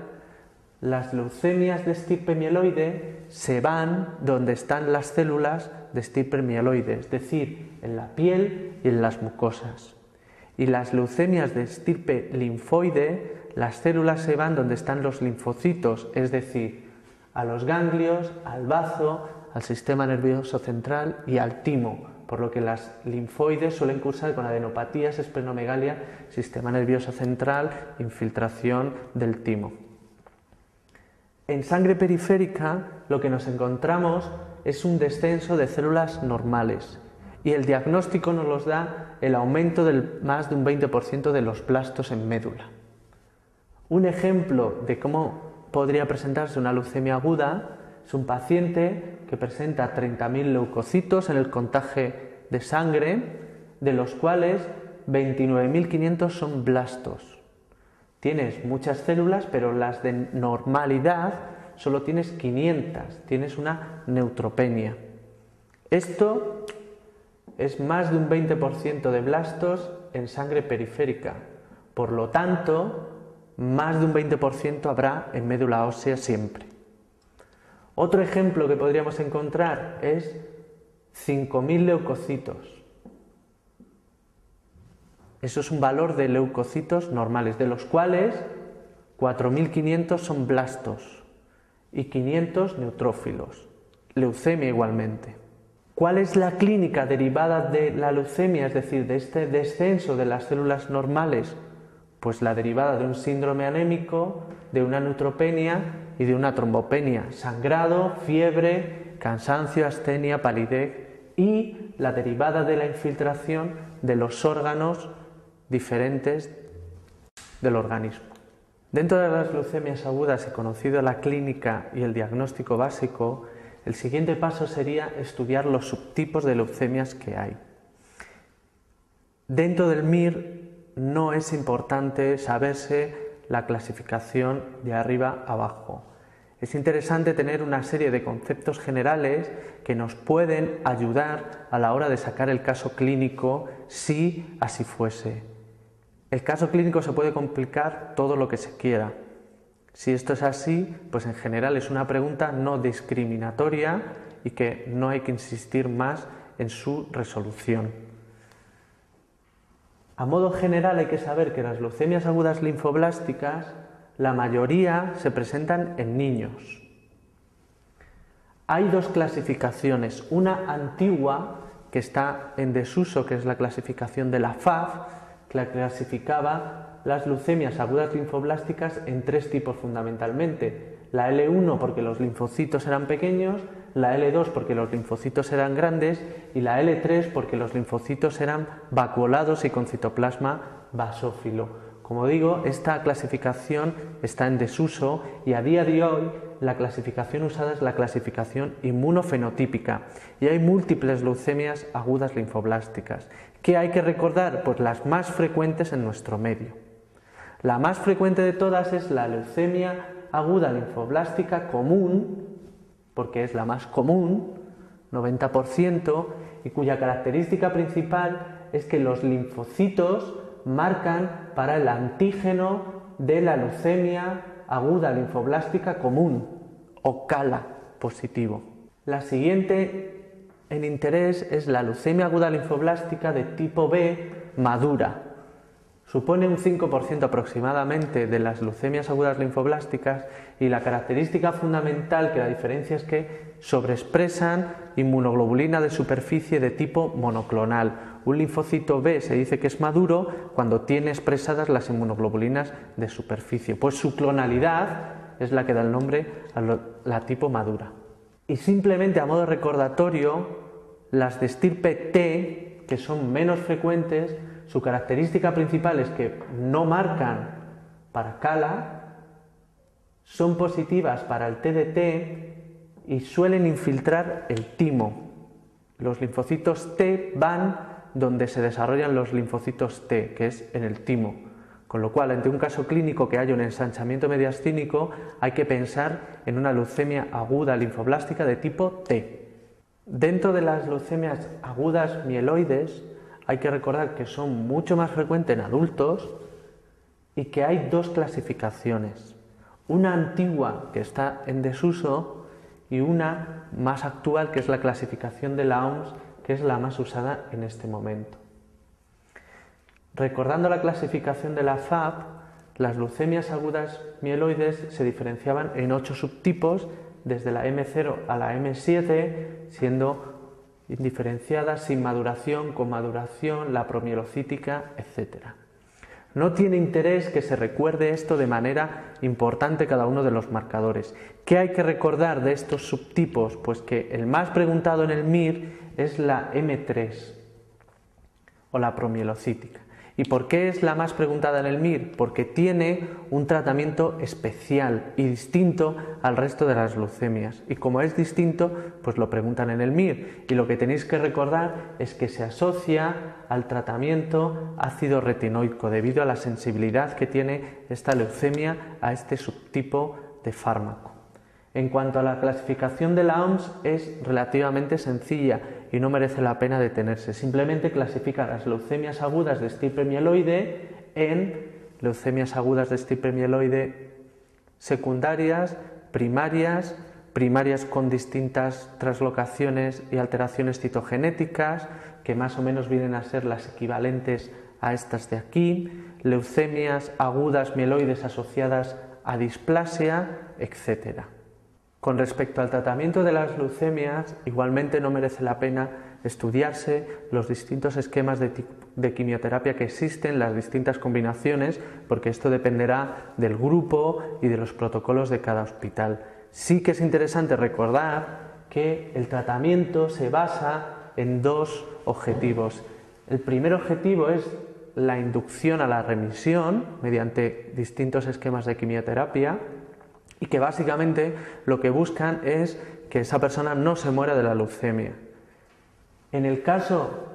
las leucemias de estirpe mieloide se van donde están las células de estirpe mieloide, es decir, en la piel y en las mucosas. Y las leucemias de estirpe linfoide, las células se van donde están los linfocitos, es decir, a los ganglios, al bazo, al sistema nervioso central y al timo, por lo que las linfoides suelen cursar con adenopatías, esplenomegalia, sistema nervioso central, infiltración del timo. En sangre periférica lo que nos encontramos es un descenso de células normales y el diagnóstico nos los da el aumento del más de un 20% de los blastos en médula. Un ejemplo de cómo podría presentarse una leucemia aguda es un paciente que presenta 30.000 leucocitos en el contaje de sangre, de los cuales 29.500 son blastos. Tienes muchas células, pero las de normalidad solo tienes 500, tienes una neutropenia. Esto es más de un 20% de blastos en sangre periférica. Por lo tanto, más de un 20% habrá en médula ósea siempre. Otro ejemplo que podríamos encontrar es 5.000 leucocitos. Eso es un valor de leucocitos normales, de los cuales 4.500 son blastos y 500 neutrófilos. Leucemia igualmente. ¿Cuál es la clínica derivada de la leucemia, es decir, de este descenso de las células normales? Pues la derivada de un síndrome anémico, de una neutropenia y de una trombopenia, sangrado, fiebre, cansancio, astenia, palidez y la derivada de la infiltración de los órganos diferentes del organismo. Dentro de las leucemias agudas y conocido la clínica y el diagnóstico básico, el siguiente paso sería estudiar los subtipos de leucemias que hay. Dentro del MIR no es importante saberse la clasificación de arriba a abajo. Es interesante tener una serie de conceptos generales que nos pueden ayudar a la hora de sacar el caso clínico si así fuese. El caso clínico se puede complicar todo lo que se quiera. Si esto es así, pues en general es una pregunta no discriminatoria y que no hay que insistir más en su resolución. A modo general hay que saber que las leucemias agudas linfoblásticas, la mayoría se presentan en niños. Hay dos clasificaciones, una antigua que está en desuso, que es la clasificación de la FAF, que la clasificaba las leucemias agudas linfoblásticas en tres tipos fundamentalmente. La L1 porque los linfocitos eran pequeños, la L2 porque los linfocitos eran grandes y la L3 porque los linfocitos eran vacuolados y con citoplasma basófilo. Como digo, esta clasificación está en desuso y a día de hoy la clasificación usada es la clasificación inmunofenotípica y hay múltiples leucemias agudas linfoblásticas. ¿Qué hay que recordar? Pues las más frecuentes en nuestro medio. La más frecuente de todas es la leucemia aguda linfoblástica común, porque es la más común, 90%, y cuya característica principal es que los linfocitos marcan para el antígeno de la leucemia aguda linfoblástica común, o CALA positivo. La siguiente en interés es la leucemia aguda linfoblástica de tipo B madura. Supone un 5% aproximadamente de las leucemias agudas linfoblásticas y la característica fundamental que la diferencia es que sobreexpresan inmunoglobulina de superficie de tipo monoclonal. Un linfocito B se dice que es maduro cuando tiene expresadas las inmunoglobulinas de superficie, pues su clonalidad es la que da el nombre a la tipo madura. Y simplemente a modo recordatorio, las de estirpe T, que son menos frecuentes, su característica principal es que no marcan para CALA, son positivas para el TDT y suelen infiltrar el timo. Los linfocitos T van donde se desarrollan los linfocitos T, que es en el timo. Con lo cual, ante un caso clínico que haya un ensanchamiento mediastínico, hay que pensar en una leucemia aguda linfoblástica de tipo T. Dentro de las leucemias agudas mieloides, hay que recordar que son mucho más frecuentes en adultos y que hay dos clasificaciones. Una antigua que está en desuso y una más actual que es la clasificación de la OMS, que es la más usada en este momento. Recordando la clasificación de la FAB, las leucemias agudas mieloides se diferenciaban en 8 subtipos, desde la M0 a la M7, siendo indiferenciadas sin maduración, con maduración, la promielocítica, etc. No tiene interés que se recuerde esto de manera importante cada uno de los marcadores. ¿Qué hay que recordar de estos subtipos? Pues que el más preguntado en el MIR es la M3 o la promielocítica. ¿Y por qué es la más preguntada en el MIR? Porque tiene un tratamiento especial y distinto al resto de las leucemias. Y como es distinto, pues lo preguntan en el MIR. Y lo que tenéis que recordar es que se asocia al tratamiento ácido retinoico debido a la sensibilidad que tiene esta leucemia a este subtipo de fármaco. En cuanto a la clasificación de la OMS, es relativamente sencilla y no merece la pena detenerse. Simplemente clasifica las leucemias agudas de estirpe mieloide en leucemias agudas de estirpe mieloide secundarias, primarias, primarias con distintas translocaciones y alteraciones citogenéticas, que más o menos vienen a ser las equivalentes a estas de aquí, leucemias agudas mieloides asociadas a displasia, etc. Con respecto al tratamiento de las leucemias, igualmente no merece la pena estudiarse los distintos esquemas de quimioterapia que existen, las distintas combinaciones, porque esto dependerá del grupo y de los protocolos de cada hospital. Sí que es interesante recordar que el tratamiento se basa en dos objetivos. El primer objetivo es la inducción a la remisión mediante distintos esquemas de quimioterapia y que básicamente lo que buscan es que esa persona no se muera de la leucemia. En el caso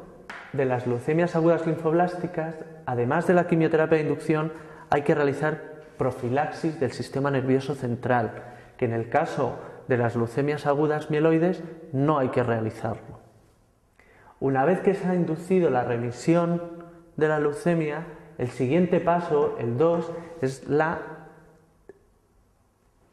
de las leucemias agudas linfoblásticas, además de la quimioterapia de inducción, hay que realizar profilaxis del sistema nervioso central, que en el caso de las leucemias agudas mieloides no hay que realizarlo. Una vez que se ha inducido la remisión de la leucemia, el siguiente paso, el 2, es la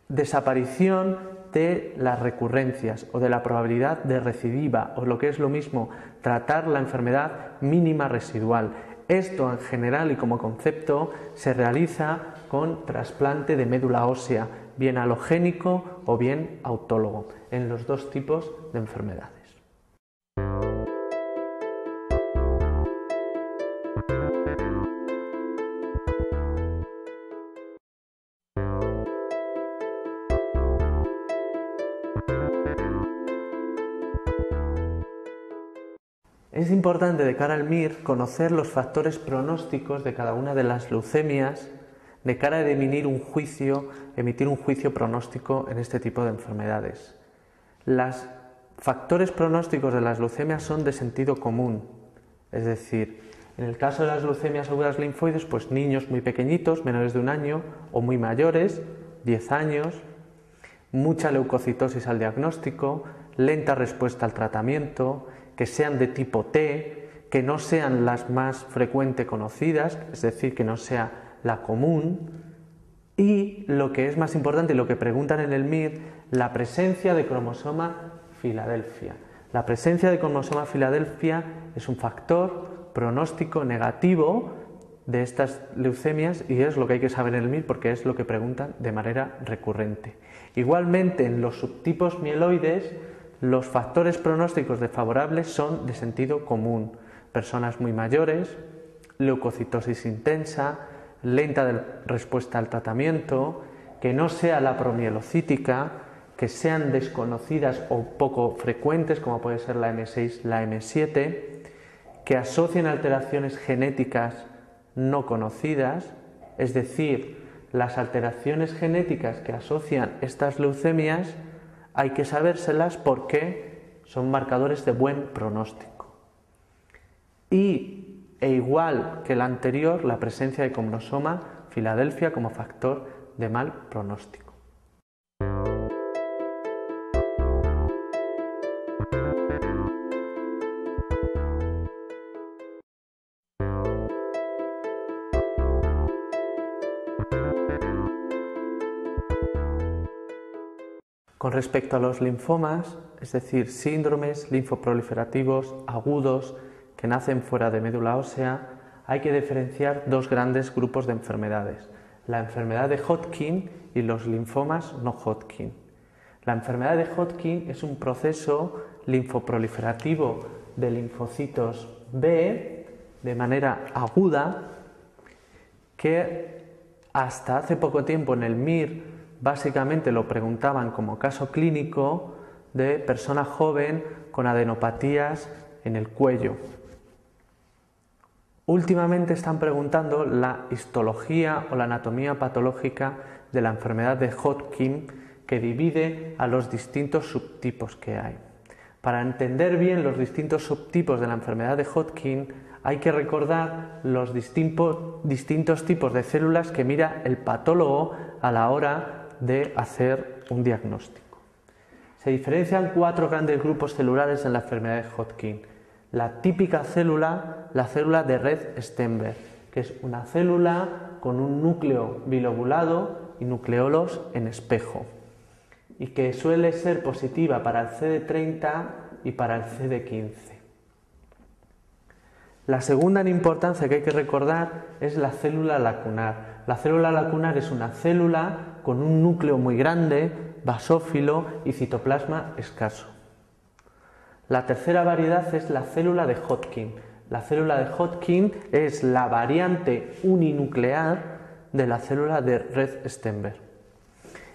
desaparición de las recurrencias o de la probabilidad de recidiva, o lo que es lo mismo, tratar la enfermedad mínima residual. Esto en general y como concepto se realiza con trasplante de médula ósea, bien alogénico o bien autólogo, en los dos tipos de enfermedades. Es importante de cara al MIR conocer los factores pronósticos de cada una de las leucemias de cara a emitir un juicio pronóstico en este tipo de enfermedades. Los factores pronósticos de las leucemias son de sentido común, es decir, en el caso de las leucemias agudas linfoides, pues niños muy pequeñitos, menores de 1 año, o muy mayores, 10 años, mucha leucocitosis al diagnóstico, lenta respuesta al tratamiento, que sean de tipo T, que no sean las más frecuentemente conocidas, es decir, que no sea la común, y lo que es más importante y lo que preguntan en el MIR, la presencia de cromosoma Filadelfia. La presencia de cromosoma Filadelfia es un factor pronóstico negativo de estas leucemias y es lo que hay que saber en el MIR porque es lo que preguntan de manera recurrente. Igualmente, en los subtipos mieloides, los factores pronósticos desfavorables son de sentido común. Personas muy mayores, leucocitosis intensa, lenta respuesta al tratamiento, que no sea la promielocítica, que sean desconocidas o poco frecuentes, como puede ser la M6, la M7, que asocien alteraciones genéticas no conocidas, es decir, las alteraciones genéticas que asocian estas leucemias hay que sabérselas porque son marcadores de buen pronóstico. E igual que la anterior, la presencia de cromosoma Filadelfia como factor de mal pronóstico. Con respecto a los linfomas, es decir, síndromes linfoproliferativos agudos que nacen fuera de médula ósea, hay que diferenciar dos grandes grupos de enfermedades, la enfermedad de Hodgkin y los linfomas no Hodgkin. La enfermedad de Hodgkin es un proceso linfoproliferativo de linfocitos B de manera aguda que hasta hace poco tiempo en el MIR básicamente lo preguntaban como caso clínico de persona joven con adenopatías en el cuello. Últimamente están preguntando la histología o la anatomía patológica de la enfermedad de Hodgkin que divide a los distintos subtipos que hay. Para entender bien los distintos subtipos de la enfermedad de Hodgkin hay que recordar los distintos tipos de células que mira el patólogo a la hora de hacer un diagnóstico. Se diferencian 4 grandes grupos celulares en la enfermedad de Hodgkin. La típica célula, la célula de Rett-Steinberg, que es una célula con un núcleo bilobulado y nucleolos en espejo, y que suele ser positiva para el CD30 y para el CD15. La segunda en importancia que hay que recordar es la célula lacunar. La célula lacunar es una célula con un núcleo muy grande, basófilo y citoplasma escaso. La tercera variedad es la célula de Hodgkin. La célula de Hodgkin es la variante uninuclear de la célula de Rett-Steinberg.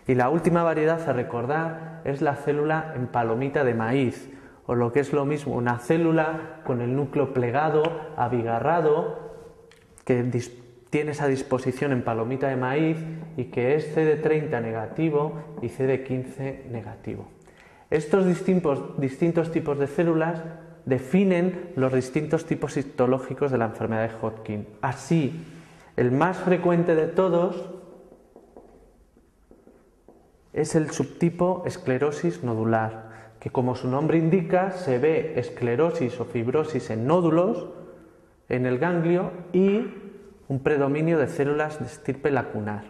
Y la última variedad a recordar es la célula en palomita de maíz, o lo que es lo mismo, una célula con el núcleo plegado, abigarrado, que tiene esa disposición en palomita de maíz y que es CD30 negativo y CD15 negativo. Estos distintos tipos de células definen los distintos tipos histológicos de la enfermedad de Hodgkin. Así, el más frecuente de todos es el subtipo esclerosis nodular, que como su nombre indica, se ve esclerosis o fibrosis en nódulos en el ganglio y un predominio de células de estirpe lacunar.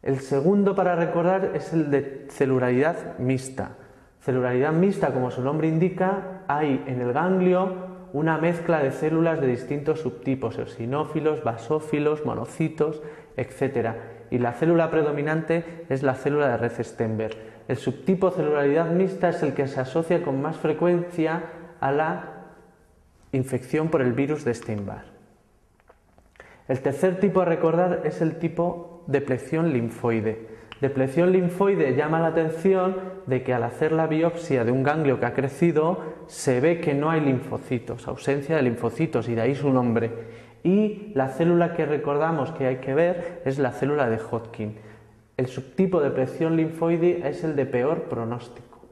El segundo para recordar es el de celularidad mixta. Celularidad mixta, como su nombre indica, hay en el ganglio una mezcla de células de distintos subtipos, eosinófilos, basófilos, monocitos, etc. Y la célula predominante es la célula de Rett-Steinberg. El subtipo celularidad mixta es el que se asocia con más frecuencia a la infección por el virus de Steinberg. El tercer tipo a recordar es el tipo deplección linfoide. Deplección linfoide llama la atención de que al hacer la biopsia de un ganglio que ha crecido se ve que no hay linfocitos, ausencia de linfocitos, y de ahí su nombre. Y la célula que recordamos que hay que ver es la célula de Hodgkin. El subtipo de deplección linfoide es el de peor pronóstico.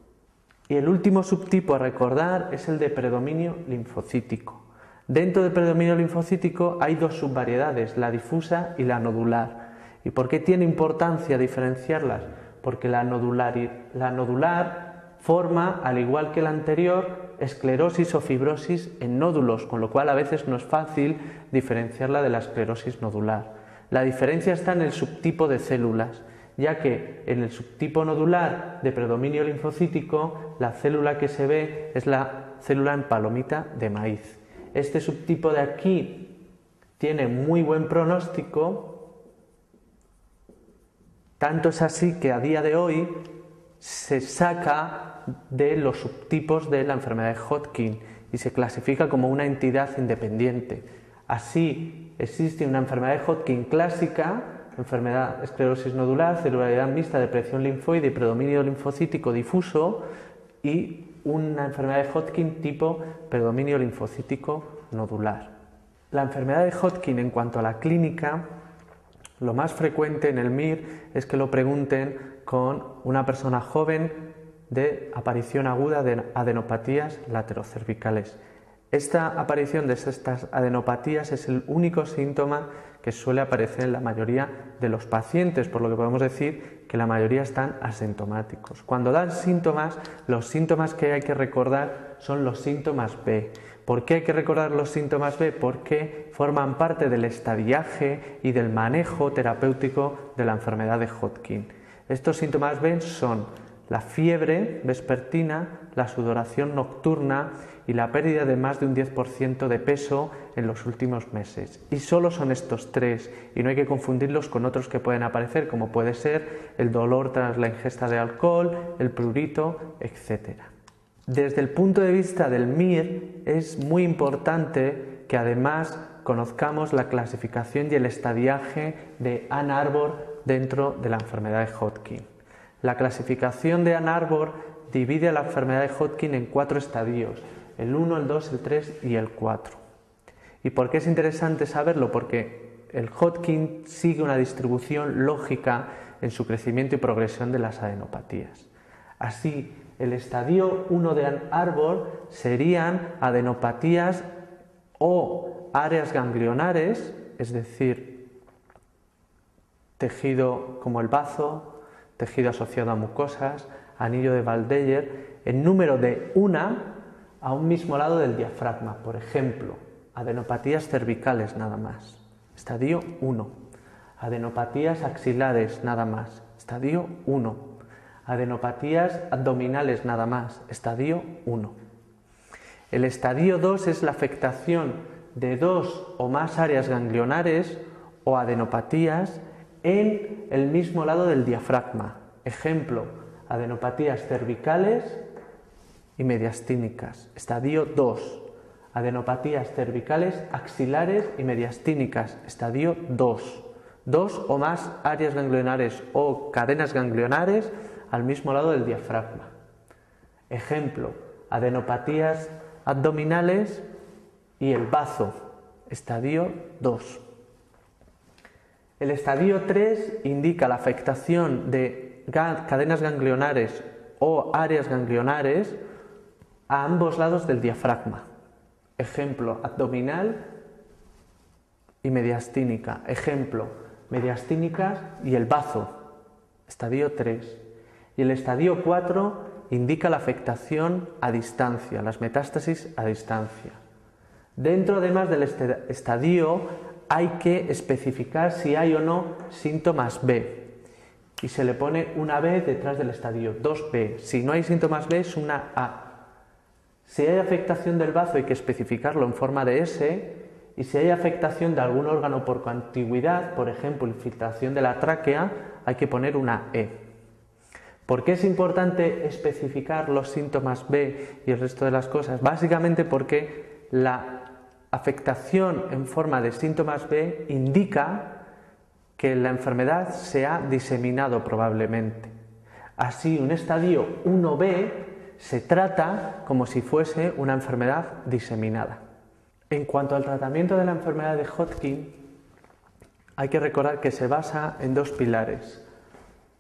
Y el último subtipo a recordar es el de predominio linfocítico. Dentro del predominio linfocítico hay 2 subvariedades, la difusa y la nodular. ¿Y por qué tiene importancia diferenciarlas? Porque la nodular forma, al igual que la anterior, esclerosis o fibrosis en nódulos, con lo cual a veces no es fácil diferenciarla de la esclerosis nodular. La diferencia está en el subtipo de células, ya que en el subtipo nodular de predominio linfocítico la célula que se ve es la célula en palomita de maíz. Este subtipo de aquí tiene muy buen pronóstico. Tanto es así que a día de hoy se saca de los subtipos de la enfermedad de Hodgkin y se clasifica como una entidad independiente. Así, existe una enfermedad de Hodgkin clásica, enfermedad esclerosis nodular, celularidad mixta, deplección linfoide y predominio linfocítico difuso, y una enfermedad de Hodgkin tipo predominio linfocítico nodular. La enfermedad de Hodgkin, en cuanto a la clínica, lo más frecuente en el MIR es que lo pregunten con una persona joven de aparición aguda de adenopatías laterocervicales. Esta aparición de estas adenopatías es el único síntoma que suele aparecer en la mayoría de los pacientes, por lo que podemos decir que la mayoría están asintomáticos. Cuando dan síntomas, los síntomas que hay que recordar son los síntomas B. ¿Por qué hay que recordar los síntomas B? Porque forman parte del estadiaje y del manejo terapéutico de la enfermedad de Hodgkin. Estos síntomas B son la fiebre vespertina, la sudoración nocturna y la pérdida de más de un 10% de peso en los últimos meses. Y solo son estos 3, y no hay que confundirlos con otros que pueden aparecer, como puede ser el dolor tras la ingesta de alcohol, el prurito, etc. Desde el punto de vista del MIR es muy importante que además conozcamos la clasificación y el estadiaje de Ann Arbor dentro de la enfermedad de Hodgkin. La clasificación de Ann Arbor divide a la enfermedad de Hodgkin en 4 estadios, el 1, el 2, el 3 y el 4. ¿Y por qué es interesante saberlo? Porque el Hodgkin sigue una distribución lógica en su crecimiento y progresión de las adenopatías. Así, el estadio 1 de Ann Arbor serían adenopatías o áreas ganglionares, es decir, tejido como el bazo, tejido asociado a mucosas, anillo de Waldeyer, en número de una a un mismo lado del diafragma. Por ejemplo, adenopatías cervicales nada más, estadio 1. Adenopatías axilares nada más, estadio 1. Adenopatías abdominales nada más, estadio 1. El estadio 2 es la afectación de 2 o más áreas ganglionares o adenopatías en el mismo lado del diafragma. Ejemplo, adenopatías cervicales y mediastínicas. Estadio 2. Adenopatías cervicales, axilares y mediastínicas. Estadio 2. 2 o más áreas ganglionares o cadenas ganglionares al mismo lado del diafragma. Ejemplo, adenopatías abdominales y el bazo. Estadio 2. El estadio 3 indica la afectación de cadenas ganglionares o áreas ganglionares a ambos lados del diafragma. Ejemplo, abdominal y mediastínica. Ejemplo, mediastínicas y el bazo. Estadio 3. Y el estadio 4 indica la afectación a distancia, las metástasis a distancia. Dentro además del estadio hay que especificar si hay o no síntomas B. Y se le pone una B detrás del estadio, 2B. Si no hay síntomas B es una A. Si hay afectación del bazo hay que especificarlo en forma de S, y si hay afectación de algún órgano por contigüidad, por ejemplo infiltración de la tráquea, hay que poner una E. ¿Por qué es importante especificar los síntomas B y el resto de las cosas? Básicamente porque la afectación en forma de síntomas B indica que la enfermedad se ha diseminado probablemente. Así, un estadio 1B se trata como si fuese una enfermedad diseminada. En cuanto al tratamiento de la enfermedad de Hodgkin, hay que recordar que se basa en 2 pilares.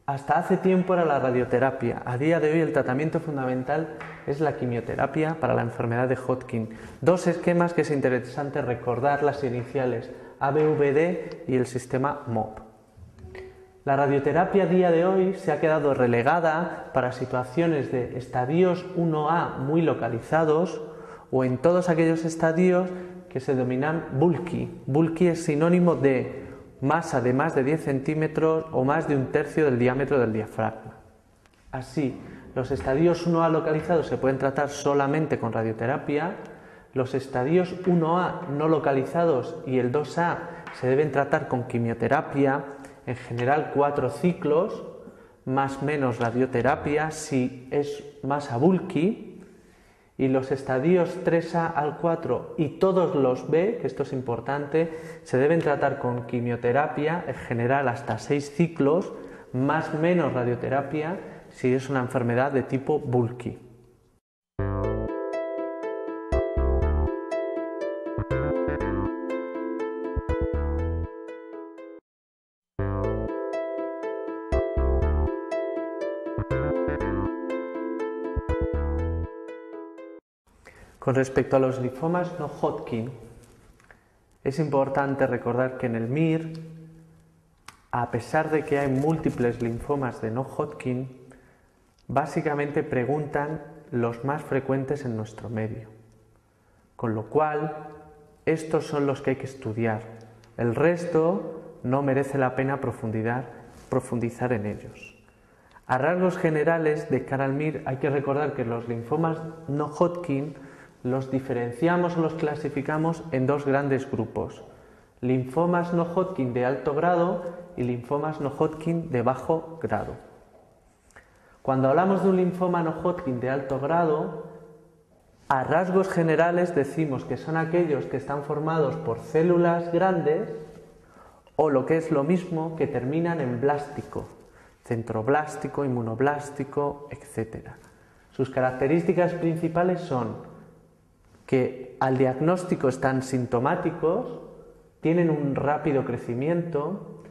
Hasta hace tiempo era la radioterapia. A día de hoy el tratamiento fundamental es la quimioterapia para la enfermedad de Hodgkin. 2 esquemas que es interesante recordar, las iniciales ABVD y el sistema MOP. La radioterapia a día de hoy se ha quedado relegada para situaciones de estadios 1A muy localizados o en todos aquellos estadios que se denominan bulky. Bulky es sinónimo de masa de más de 10 centímetros o más de 1/3 del diámetro del diafragma. Así, los estadios 1A localizados se pueden tratar solamente con radioterapia, los estadios 1A no localizados y el 2A se deben tratar con quimioterapia, en general 4 ciclos, más menos radioterapia si es masa bulky, y los estadios 3A al 4 y todos los B, que esto es importante, se deben tratar con quimioterapia, en general hasta 6 ciclos, más menos radioterapia si es una enfermedad de tipo bulky. Con respecto a los linfomas no Hodgkin, es importante recordar que en el MIR, a pesar de que hay múltiples linfomas de no Hodgkin, básicamente preguntan los más frecuentes en nuestro medio. Con lo cual, estos son los que hay que estudiar. El resto no merece la pena profundizar en ellos. A rasgos generales, de cara al MIR, hay que recordar que los linfomas no Hodgkin los diferenciamos o los clasificamos en 2 grandes grupos: linfomas no Hodgkin de alto grado y linfomas no Hodgkin de bajo grado. Cuando hablamos de un linfoma no Hodgkin de alto grado, a rasgos generales decimos que son aquellos que están formados por células grandes o, lo que es lo mismo, que terminan en blástico, centroblástico, inmunoblástico, etc. Sus características principales son que al diagnóstico están sintomáticos, tienen un rápido crecimiento.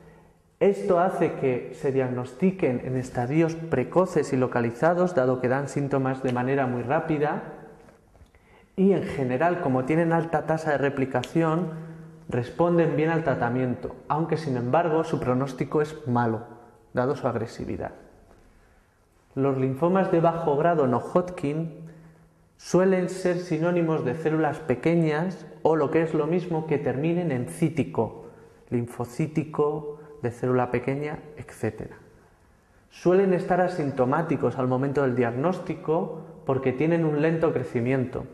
Esto hace que se diagnostiquen en estadios precoces y localizados, dado que dan síntomas de manera muy rápida, y en general, como tienen alta tasa de replicación, responden bien al tratamiento, aunque sin embargo su pronóstico es malo, dado su agresividad. Los linfomas de bajo grado no Hodgkin suelen ser sinónimos de células pequeñas o lo que es lo mismo que terminen en cítico, linfocítico, de célula pequeña, etc. Suelen estar asintomáticos al momento del diagnóstico porque tienen un lento crecimiento.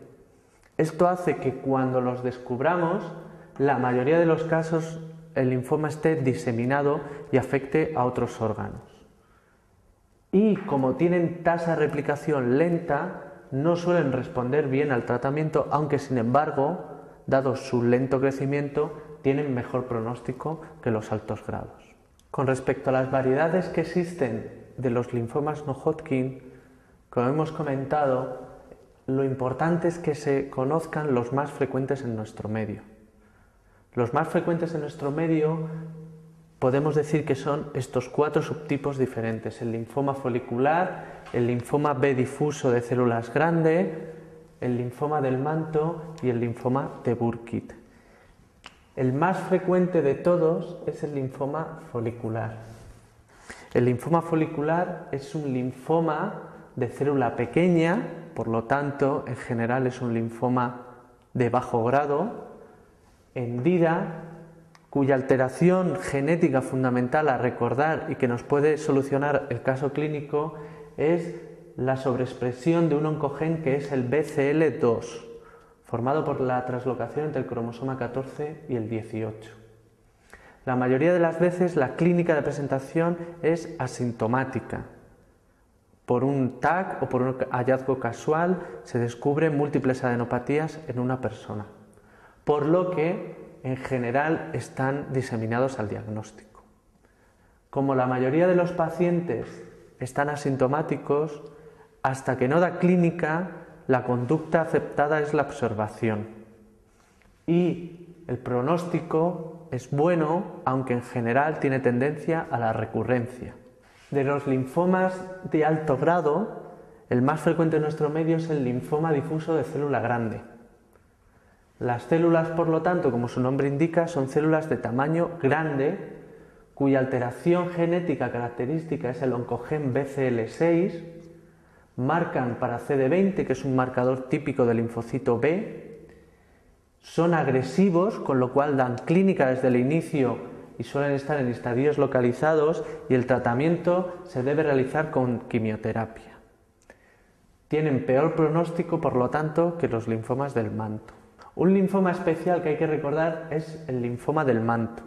Esto hace que cuando los descubramos, la mayoría de los casos el linfoma esté diseminado y afecte a otros órganos. Y como tienen tasa de replicación lenta, no suelen responder bien al tratamiento, aunque sin embargo, dado su lento crecimiento, tienen mejor pronóstico que los altos grados. Con respecto a las variedades que existen de los linfomas no Hodgkin, como hemos comentado, lo importante es que se conozcan los más frecuentes en nuestro medio. Los más frecuentes en nuestro medio podemos decir que son estos 4 subtipos diferentes: el linfoma folicular, el linfoma B difuso de células grandes, el linfoma del manto y el linfoma de Burkitt. El más frecuente de todos es el linfoma folicular. El linfoma folicular es un linfoma de célula pequeña, por lo tanto, en general es un linfoma de bajo grado, hendida, cuya alteración genética fundamental a recordar y que nos puede solucionar el caso clínico es la sobreexpresión de un oncogen que es el BCL2, formado por la translocación entre el cromosoma 14 y el 18. La mayoría de las veces la clínica de presentación es asintomática. Por un TAC o por un hallazgo casual se descubren múltiples adenopatías en una persona, por lo que en general están diseminados al diagnóstico. Como la mayoría de los pacientes están asintomáticos, hasta que no da clínica, la conducta aceptada es la observación. Y el pronóstico es bueno, aunque en general tiene tendencia a la recurrencia. De los linfomas de alto grado, el más frecuente en nuestro medio es el linfoma difuso de célula grande. Las células, por lo tanto, como su nombre indica, son células de tamaño grande, cuya alteración genética característica es el oncogen BCL6, marcan para CD20, que es un marcador típico del linfocito B, son agresivos, con lo cual dan clínica desde el inicio y suelen estar en estadios localizados, y el tratamiento se debe realizar con quimioterapia. Tienen peor pronóstico, por lo tanto, que los linfomas del manto. Un linfoma especial que hay que recordar es el linfoma del manto.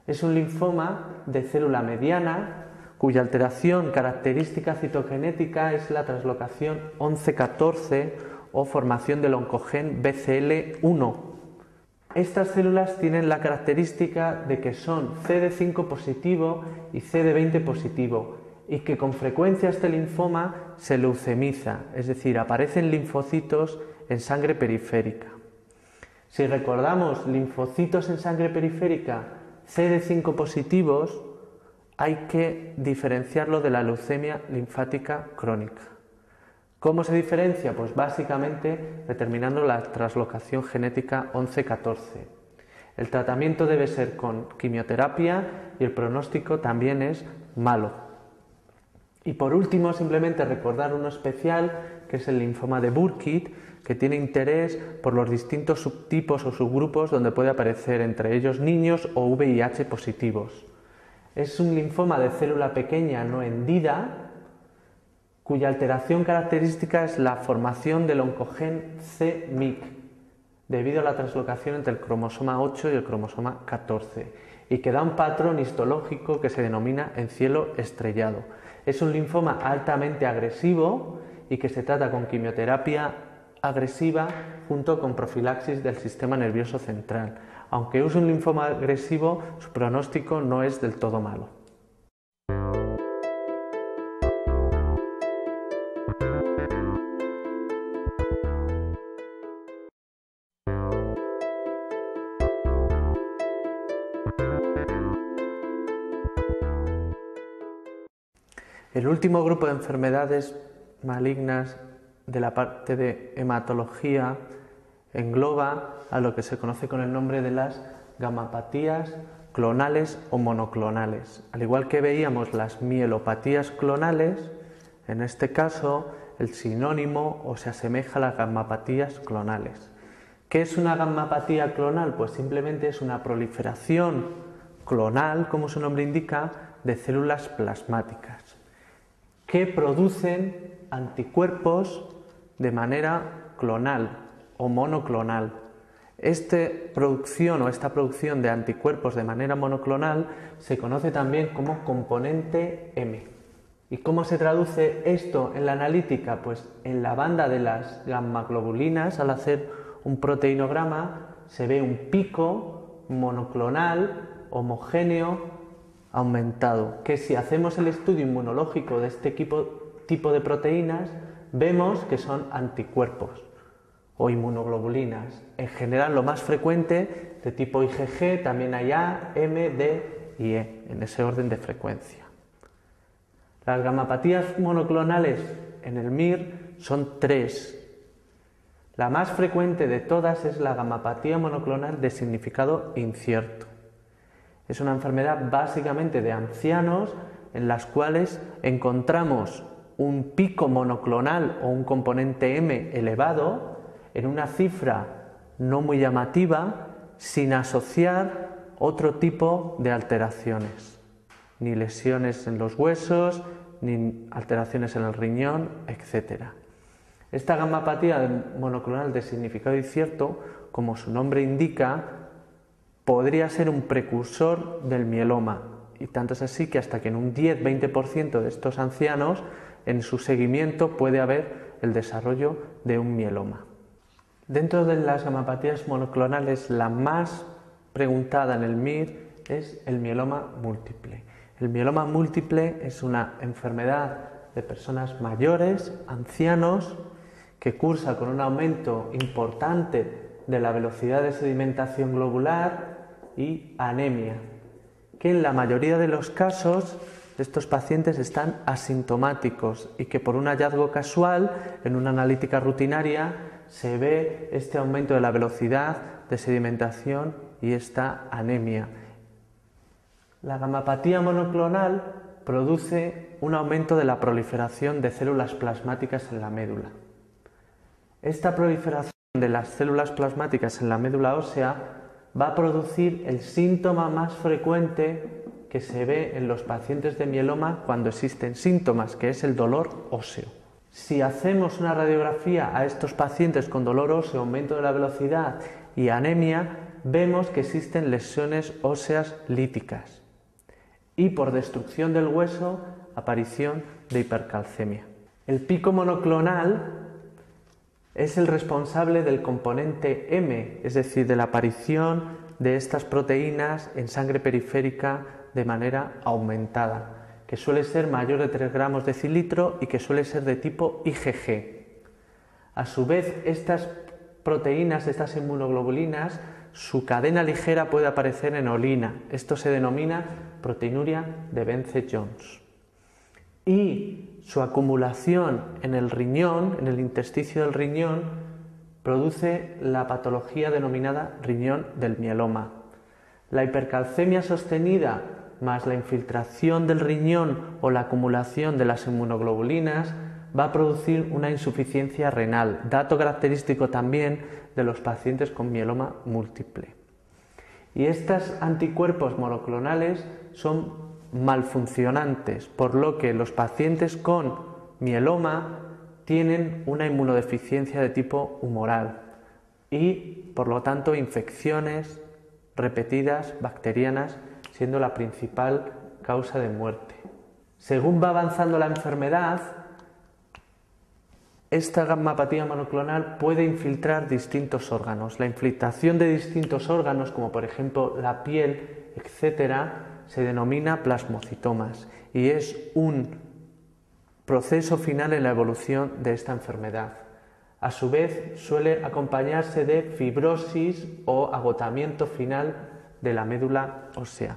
Es un linfoma de célula mediana cuya alteración característica citogenética es la translocación 11-14 o formación del oncogen BCL1. Estas células tienen la característica de que son CD5 positivo y CD20 positivo y que con frecuencia este linfoma se leucemiza, es decir, aparecen linfocitos en sangre periférica. Si recordamos linfocitos en sangre periférica CD5 positivos, hay que diferenciarlo de la leucemia linfática crónica. ¿Cómo se diferencia? Pues básicamente determinando la translocación genética 11-14. El tratamiento debe ser con quimioterapia y el pronóstico también es malo. Y por último, simplemente recordar uno especial, que es el linfoma de Burkitt, que tiene interés por los distintos subtipos o subgrupos donde puede aparecer, entre ellos niños o VIH positivos. Es un linfoma de célula pequeña no hendida, cuya alteración característica es la formación del oncogen c-MYC, debido a la translocación entre el cromosoma 8 y el cromosoma 14, y que da un patrón histológico que se denomina encielo estrellado. Es un linfoma altamente agresivo y que se trata con quimioterapia agresiva junto con profilaxis del sistema nervioso central. Aunque es un linfoma agresivo, su pronóstico no es del todo malo. El último grupo de enfermedades malignas de la parte de hematología engloba a lo que se conoce con el nombre de las gamapatías clonales o monoclonales. Al igual que veíamos las mielopatías clonales, En este caso, el sinónimo o se asemeja a las gammapatías clonales. ¿Qué es una gammapatía clonal? Pues simplemente es una proliferación clonal, como su nombre indica, de células plasmáticas que producen anticuerpos de manera clonal o monoclonal. Esta producción de anticuerpos de manera monoclonal se conoce también como componente M. ¿Y cómo se traduce esto en la analítica? Pues en la banda de las gammaglobulinas, al hacer un proteinograma, se ve un pico monoclonal homogéneo aumentado, que si hacemos el estudio inmunológico de este tipo de proteínas, vemos que son anticuerpos o inmunoglobulinas. En general, lo más frecuente de tipo IgG, también hay A, M, D y E, en ese orden de frecuencia. Las gammapatías monoclonales en el MIR son 3. La más frecuente de todas es la gammapatía monoclonal de significado incierto. Es una enfermedad básicamente de ancianos en las cuales encontramos un pico monoclonal o un componente M elevado en una cifra no muy llamativa sin asociar otro tipo de alteraciones, ni lesiones en los huesos, ni alteraciones en el riñón, etc. Esta gammapatía monoclonal de significado incierto, como su nombre indica, podría ser un precursor del mieloma, y tanto es así que hasta que en un 10-20% de estos ancianos en su seguimiento puede haber el desarrollo de un mieloma. Dentro de las gammapatías monoclonales, la más preguntada en el MIR es el mieloma múltiple. El mieloma múltiple es una enfermedad de personas mayores, ancianos, que cursa con un aumento importante de la velocidad de sedimentación globular y anemia, que en la mayoría de los casos estos pacientes están asintomáticos y que por un hallazgo casual en una analítica rutinaria se ve este aumento de la velocidad de sedimentación y esta anemia. La gammapatía monoclonal produce un aumento de la proliferación de células plasmáticas en la médula. Esta proliferación de las células plasmáticas en la médula ósea va a producir el síntoma más frecuente que se ve en los pacientes de mieloma cuando existen síntomas, que es el dolor óseo. Si hacemos una radiografía a estos pacientes con dolor óseo, aumento de la velocidad y anemia, vemos que existen lesiones óseas líticas y por destrucción del hueso, aparición de hipercalcemia. El pico monoclonal es el responsable del componente M, es decir, de la aparición de estas proteínas en sangre periférica de manera aumentada, que suele ser mayor de 3 gramos decilitro y que suele ser de tipo IgG. A su vez, estas proteínas, estas inmunoglobulinas, su cadena ligera puede aparecer en orina. Esto se denomina proteinuria de Bence-Jones. Y su acumulación en el riñón, en el intersticio del riñón, produce la patología denominada riñón del mieloma. La hipercalcemia sostenida más la infiltración del riñón o la acumulación de las inmunoglobulinas va a producir una insuficiencia renal, dato característico también de los pacientes con mieloma múltiple. Y estos anticuerpos monoclonales son malfuncionantes, por lo que los pacientes con mieloma tienen una inmunodeficiencia de tipo humoral y, por lo tanto, infecciones repetidas bacterianas siendo la principal causa de muerte. Según va avanzando la enfermedad, esta gammapatía monoclonal puede infiltrar distintos órganos. La infiltración de distintos órganos, como por ejemplo la piel, etcétera, se denomina plasmocitomas y es un proceso final en la evolución de esta enfermedad. A su vez, suele acompañarse de fibrosis o agotamiento final de la médula ósea.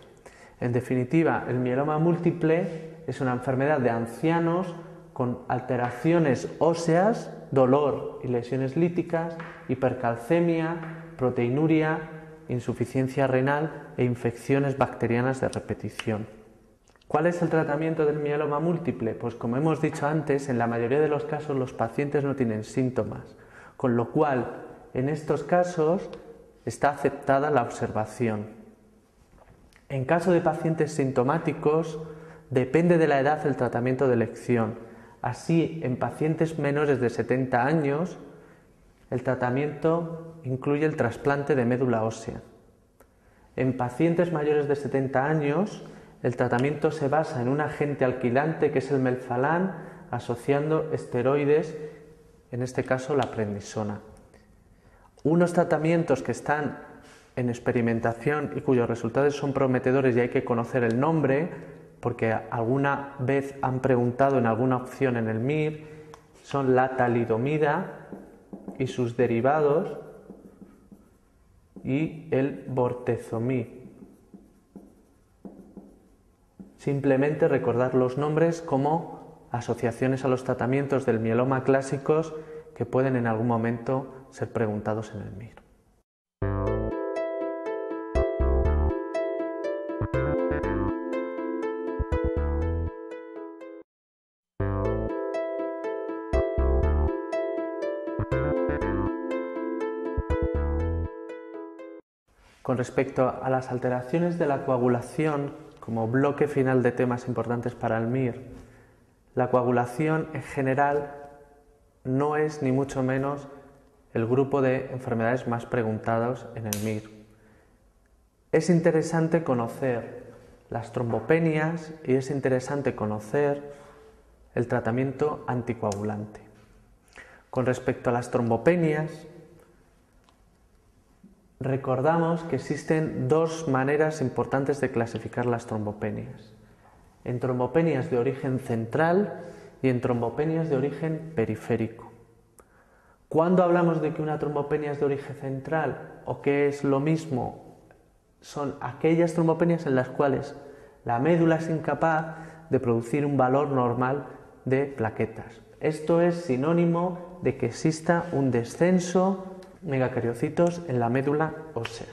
En definitiva, el mieloma múltiple es una enfermedad de ancianos con alteraciones óseas, dolor y lesiones líticas, hipercalcemia, proteinuria, insuficiencia renal e infecciones bacterianas de repetición. ¿Cuál es el tratamiento del mieloma múltiple? Pues como hemos dicho antes, en la mayoría de los casos los pacientes no tienen síntomas, con lo cual en estos casos está aceptada la observación. En caso de pacientes sintomáticos, depende de la edad el tratamiento de elección. Así, en pacientes menores de 70 años, el tratamiento incluye el trasplante de médula ósea. En pacientes mayores de 70 años, el tratamiento se basa en un agente alquilante que es el melphalan, asociando esteroides, en este caso la prednisona. Unos tratamientos que están en experimentación y cuyos resultados son prometedores y hay que conocer el nombre, porque alguna vez han preguntado en alguna opción en el MIR, son la talidomida y sus derivados y el bortezomib. Simplemente recordar los nombres como asociaciones a los tratamientos del mieloma clásicos que pueden en algún momento ser preguntados en el MIR. Con respecto a las alteraciones de la coagulación, como bloque final de temas importantes para el MIR, la coagulación en general no es ni mucho menos el grupo de enfermedades más preguntados en el MIR. Es interesante conocer las trombopenias y es interesante conocer el tratamiento anticoagulante. Con respecto a las trombopenias, recordamos que existen dos maneras importantes de clasificar las trombopenias: en trombopenias de origen central y en trombopenias de origen periférico. ¿Cuándo hablamos de que una trombopenia es de origen central o que es lo mismo? Son aquellas trombopenias en las cuales la médula es incapaz de producir un valor normal de plaquetas. Esto es sinónimo de que exista un descenso de megacariocitos en la médula ósea.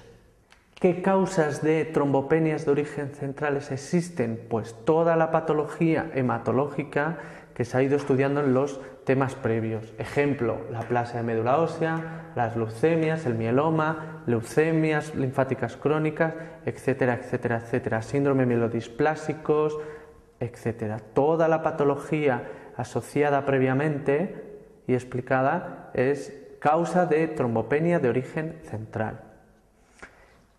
¿Qué causas de trombopenias de origen centrales existen? Pues toda la patología hematológica que se ha ido estudiando en los temas previos. Ejemplo, la aplasia de médula ósea, las leucemias, el mieloma, leucemias linfáticas crónicas, etcétera, etcétera, etcétera, síndrome mielodisplásicos, etcétera. Toda la patología asociada previamente y explicada es causa de trombopenia de origen central.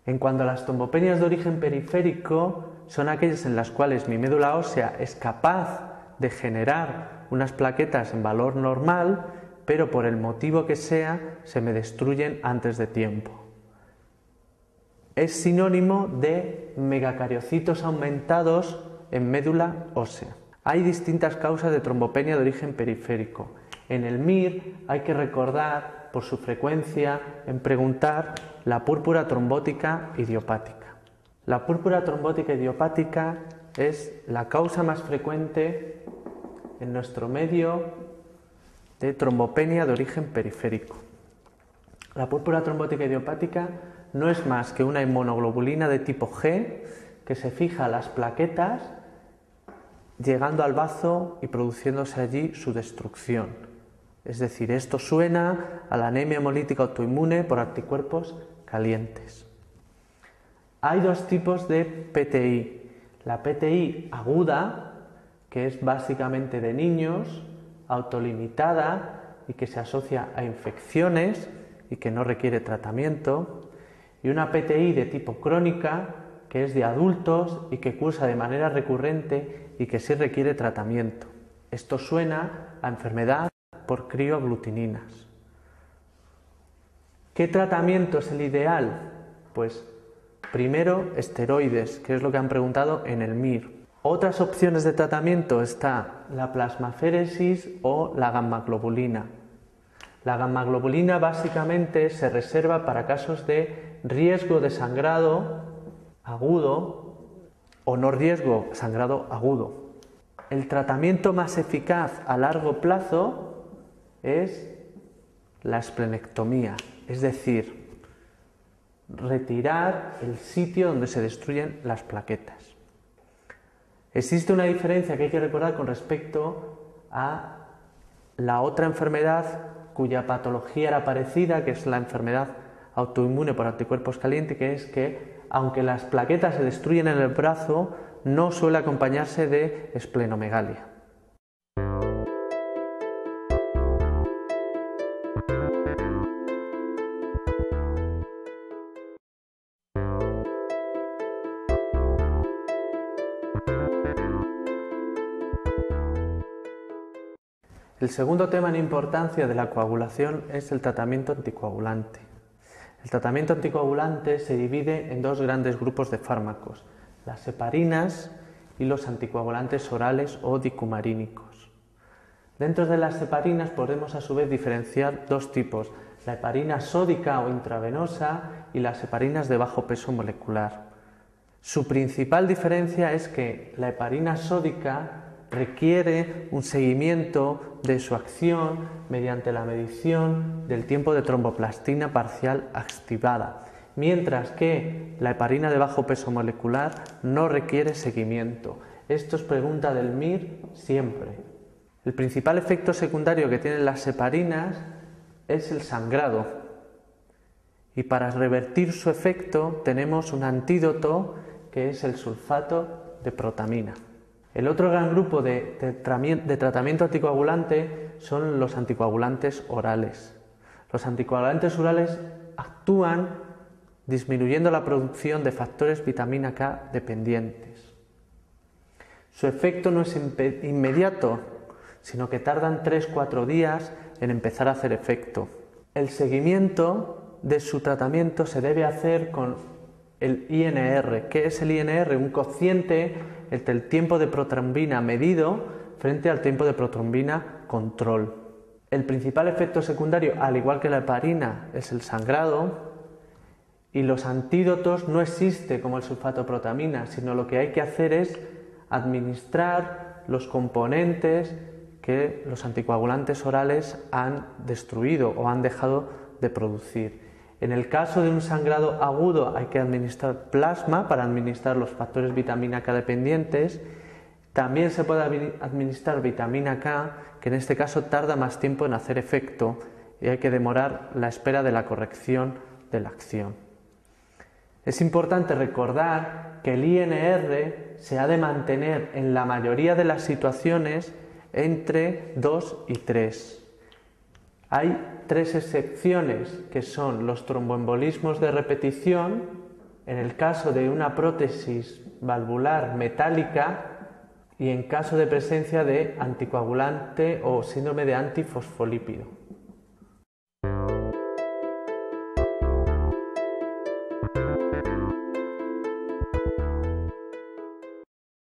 En cuanto a las trombopenias de origen periférico, son aquellas en las cuales mi médula ósea es capaz de generar unas plaquetas en valor normal, pero por el motivo que sea, se me destruyen antes de tiempo. Es sinónimo de megacariocitos aumentados en médula ósea. Hay distintas causas de trombopenia de origen periférico. En el MIR hay que recordar, por su frecuencia, en preguntar la púrpura trombótica idiopática. La púrpura trombótica idiopática es la causa más frecuente en nuestro medio de trombopenia de origen periférico. La púrpura trombótica idiopática no es más que una inmunoglobulina de tipo G que se fija a las plaquetas llegando al bazo y produciéndose allí su destrucción. Es decir, esto suena a la anemia hemolítica autoinmune por anticuerpos calientes. Hay dos tipos de PTI. La PTI aguda, que es básicamente de niños, autolimitada y que se asocia a infecciones y que no requiere tratamiento, y una PTI de tipo crónica, que es de adultos y que cursa de manera recurrente y que sí requiere tratamiento. Esto suena a enfermedad por crioaglutininas. ¿Qué tratamiento es el ideal? Pues primero esteroides, que es lo que han preguntado en el MIR. Otras opciones de tratamiento está la plasmaféresis o la gammaglobulina. La gammaglobulina básicamente se reserva para casos de riesgo de sangrado agudo o no riesgo, sangrado agudo. El tratamiento más eficaz a largo plazo es la esplenectomía, es decir, retirar el sitio donde se destruyen las plaquetas. Existe una diferencia que hay que recordar con respecto a la otra enfermedad cuya patología era parecida, que es la enfermedad autoinmune por anticuerpos calientes, que es que aunque las plaquetas se destruyen en el brazo, no suele acompañarse de esplenomegalia. El segundo tema en importancia de la coagulación es el tratamiento anticoagulante. El tratamiento anticoagulante se divide en dos grandes grupos de fármacos, las heparinas y los anticoagulantes orales o dicumarínicos. Dentro de las heparinas podemos a su vez diferenciar dos tipos, la heparina sódica o intravenosa y las heparinas de bajo peso molecular. Su principal diferencia es que la heparina sódica requiere un seguimiento de su acción mediante la medición del tiempo de tromboplastina parcial activada, mientras que la heparina de bajo peso molecular no requiere seguimiento. Esto es pregunta del MIR siempre. El principal efecto secundario que tienen las heparinas es el sangrado, y para revertir su efecto tenemos un antídoto que es el sulfato de protamina. El otro gran grupo de tratamiento anticoagulante son los anticoagulantes orales. Los anticoagulantes orales actúan disminuyendo la producción de factores vitamina K dependientes. Su efecto no es inmediato, sino que tardan 3-4 días en empezar a hacer efecto. El seguimiento de su tratamiento se debe hacer con el INR. ¿Qué es el INR? Un cociente entre el tiempo de protrombina medido frente al tiempo de protrombina control. El principal efecto secundario, al igual que la heparina, es el sangrado, y los antídotos no existe como el sulfato de protamina, sino lo que hay que hacer es administrar los componentes que los anticoagulantes orales han destruido o han dejado de producir. En el caso de un sangrado agudo hay que administrar plasma para administrar los factores vitamina K dependientes. También se puede administrar vitamina K, que en este caso tarda más tiempo en hacer efecto y hay que demorar la espera de la corrección de la acción. Es importante recordar que el INR se ha de mantener en la mayoría de las situaciones entre 2 y 3. Hay 3 excepciones, que son los tromboembolismos de repetición, en el caso de una prótesis valvular metálica y en caso de presencia de anticoagulante o síndrome de antifosfolípido.